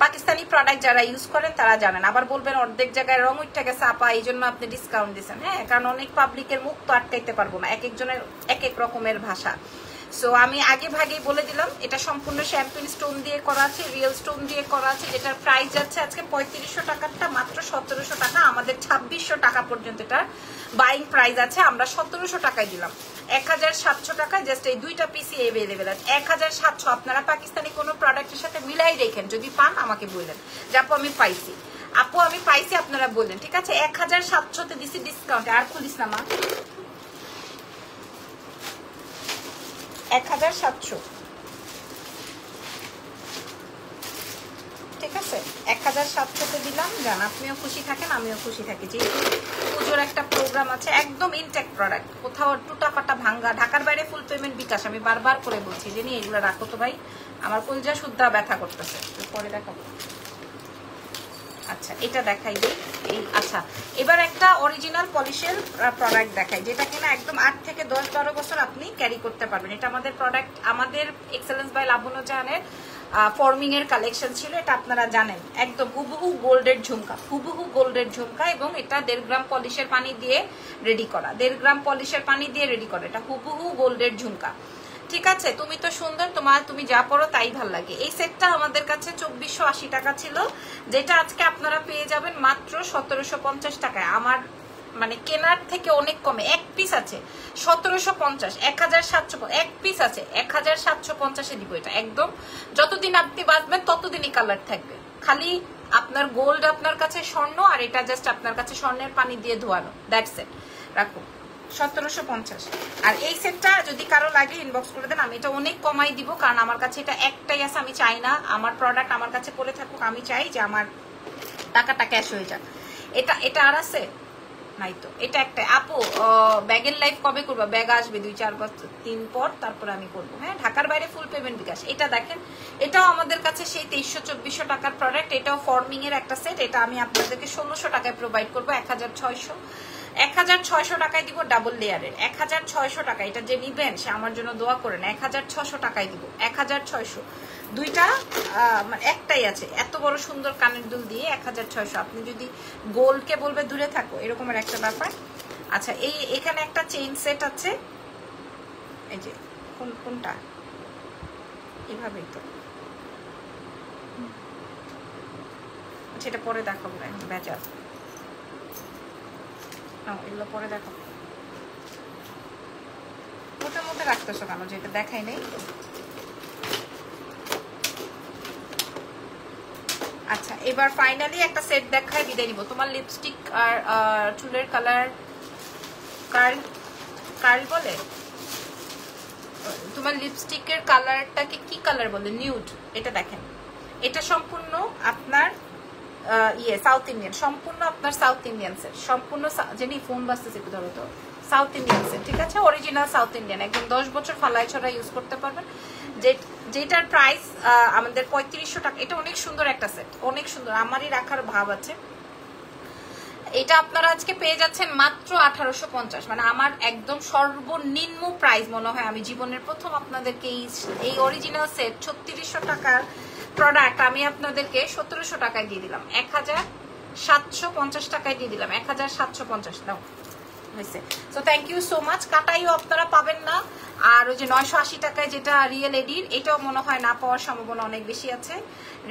পাকিস্তানি প্রোডাক্ট, যারা ইউজ করেন তারা জানেন। আবার বলবেন অর্ধেক জায়গায় রং উঠে গেছে আপা, এই জন্য আপনি ডিসকাউন্ট দিচ্ছেন। হ্যাঁ, কারণ অনেক পাবলিকের মুখ তো আটকাইতে পারবো না, এক একজনের এক এক রকমের ভাষা। সো আমি আগে ভাগেই বলে দিলাম, এটা সম্পূর্ণ শ্যাম্পেন স্টোন দিয়ে করা আছে, রিয়েল স্টোন দিয়ে করা আছে। যেটার প্রাইস যাচ্ছে আজকে 3500 টাকারটা মাত্র 1700 টাকা। আমাদের 2600 টাকা পর্যন্ত এটার বাইং প্রাইস আছে, আমরা 1700 টাকায় দিলাম। 1700 টাকায় জাস্ট এই 2টা পিসি অ্যাভেলেবেল আছে। 1700 আপনারা পাকিস্তানি কোনো প্রোডাক্টের সাথে মিলাই রেখেন, যদি পান আমাকে বললেন যে আপু আমি পাইছি, আপু আমি পাইছি, আপনারা বললেন। ঠিক আছে, 1700-তে দিছি ডিসকাউন্টে। আর খুলিস না মা, 1700, ঠিক আছে 1700-তে দিলাম। জান আপনিও খুশি থাকেন, আমিও খুশি থাকি। যেহেতু পুজোর একটা প্রোগ্রাম আছে, একদম ইনটেক প্রোডাক্ট, কোথাও টুটা পাটা ভাঙ্গা। ঢাকার বাইরে ফুল পেমেন্ট বিকাশ। আমি বারবার করে বলছি যে নিয়ে এগুলো রাখো তো ভাই, আমার কলজা শুদ্ধা ব্যথা করতেছে। পরে দেখাবো। আচ্ছা এটা দেখাই দিই। এই আচ্ছা এবার একটা অরিজিনাল পলিশের প্রোডাক্ট দেখাই, যেটা কিনা একদম 8 থেকে 10-12 বছর আপনি ক্যারি করতে পারবেন। এটা আমাদের প্রোডাক্ট, আমাদের এক্সেলেন্স বাই লাবণ্য জাহানের ফর্মিং এর কালেকশন ছিল। এটা আপনারা জানেন, একদম হুবহু গোল্ডের ঝুমকা, হুবহু গোল্ডের ঝুমকা। এবং এটা 1.5 গ্রাম পলিশের পানি দিয়ে রেডি করা, 1.5 গ্রাম পলিশের পানি দিয়ে রেডি করা। এটা হুবহু গোল্ডের ঝুমকা। ঠিক আছে, তুমি তো সুন্দর, তুমি যা পড়ো তাই ভাল লাগে। এই সেটটা আমাদের কাছে 2480 টাকা ছিল, যেটা আজকে আপনারা পেয়ে যাবেন মাত্র 1750 টাকায়। আমার মানে কেনার থেকে অনেক কমে। এক পিস আছে 1750, 1750, এক পিস আছে 1750 দিব। এটা একদম যতদিন আপনি বাঁচবেন ততদিনই কালার থাকবে। খালি আপনার গোল্ড আপনার কাছে স্বর্ণ, আর এটা জাস্ট আপনার কাছে স্বর্ণের পানি দিয়ে ধোয়ানো, দ্যাটস ইট। রাখো 1750। আর এই সেটটা যদি কারো লাগে ইনবক্স করে দেন, আমি এটা অনেক কমাই দিব, কারণ আমার কাছে এটা একটাই আছে। আমি চাই না আমার প্রোডাক্ট আমার কাছে পড়ে থাকুক, আমি চাই যে আমার টাকাটা ক্যাশ হয়ে যাক। এটা আর আছে নাই তো, এটা একটা। আপু ব্যাগের লাইফ কবে করবা? ব্যাগ আসবে 2-4 দিন পর, তারপরে আমি করবো। হ্যাঁ, ঢাকার বাইরে ফুল পেমেন্ট বিকাশ। এটা দেখেন, এটাও আমাদের কাছে সেই 2300-2400 টাকার প্রোডাক্ট। এটাও ফর্মিং এর একটা সেট। এটা আমি আপনাদেরকে 1600 টাকায় প্রোভাইড করবো। 1600 টাকায় দিব ডাবল লেয়ারের। 1600 টাকা। এটা যে নিবেন সে আমার জন্য দোয়া করেন। 1600 টাকায় দিব। 1600 দুইটা, মানে একটাই আছে এত বড় সুন্দর কানের দুল দিয়ে 1600। আপনি যদি গোল্ডকে বলবে দূরে থাকো, এরকমের একটা ব্যাপার। আচ্ছা, এখানে একটা চেইন সেট আছে, এই যে কোনটা, এভাবেই তো। সেটা পরে দেখাবো, বেচার এগুলো পরে দেখাবো। ওটার মধ্যে রাখতেছো কেন, যেটা দেখাই নেই? আচ্ছা, এবার ফাইনালি একটা সেট দেখায় বিদায় নিব। তোমার লিপস্টিক আর চুলের কালার কার্ল বলে? তোমার লিপস্টিকের কালারটাকে কি কালার বলে? নিউড। এটা দেখেন, এটা সম্পূর্ণ আপনার সাউথ ইন্ডিয়ান, সম্পূর্ণ আপনার সাউথ ইন্ডিয়ান সেট, সম্পূর্ণ জানি ফোন বাজতেছে একটু ধরো তো, সাউথ ইন্ডিয়ান সেট, ঠিক আছে? অরিজিনাল সাউথ ইন্ডিয়ান, একদম 10 বছর ফালাই ছড়া ইউজ করতে পারবেন। যেটার প্রাইস আমাদের 3500 টাকা। এটা অনেক সুন্দর একটা সেট, অনেক সুন্দর, আমারই রাখার ভাব আছে। এটা আপনারা আজকে পেয়ে যাচ্ছেন মাত্র 1850, মানে আমার একদম সর্বনিম্ন প্রাইস মনে হয়। আমি জীবনের প্রথম আপনাদেরকে এই অরিজিনাল সেট 3600 টাকার প্রোডাক্ট আমি আপনাদেরকে 1700 টাকায় দিয়ে দিলাম, 1750 টাকায় দিয়ে দিলাম, 1750 দাও হয়েছে। So thank you so much. কাটাইও আপনারা পাবেন না। আর ওই যে 980 টাকায় যেটা রিয়েল এডির, এটাও মনে হয় না পাওয়ার সম্ভাবনা অনেক বেশি আছে।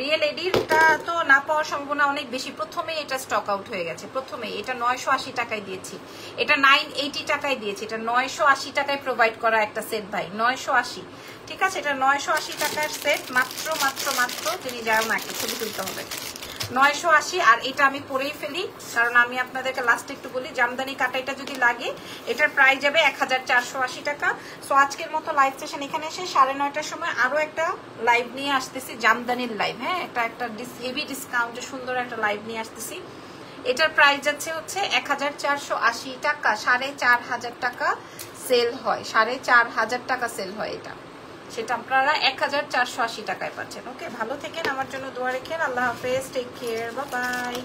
রিয়েল এডিরটা তো না পাওয়ার সম্ভাবনা অনেক বেশি, প্রথমেই এটা স্টক আউট হয়ে গেছে, প্রথমেই। এটা 980 টাকায় দিয়েছি, এটা 980 টাকায় দিয়েছি, এটা 980 টাকায় প্রোভাইড করা একটা সেট ভাই, 980, ঠিক আছে? এটা 980 টাকার সেট, মাত্র মাত্র মাত্র। তিনি যাও না, একটা ছবি তুলতে হবে, 980। আর এটা আমি পরেই ফেলি, কারণ আমি আপনাদেরকে লাস্টে একটু বলি, জামদানি কাটাইটা যদি লাগে এটার প্রাইস যাবে 1480 টাকা। সো আজকের মতো লাইভ সেশন এখানে এসে 9:30টার সময় আরো একটা লাইভ নিয়ে আসতেছি, জামদানির লাইভ। হ্যাঁ, একটা হেভি ডিসকাউন্টে সুন্দর একটা লাইভ নিয়ে আসতেছি। এটার প্রাইস যাচ্ছে হচ্ছে 1480 টাকা, 4500 টাকা সেল হয়, 4500 টাকা সেল হয় এটা, সেটা আপনারা 1480 টাকায় পাচ্ছেন। ওকে, ভালো থেকেন, আমার জন্য দোয়া রেখেন। আল্লাহ হাফেজ, টেক কেয়ার, বাই বাই।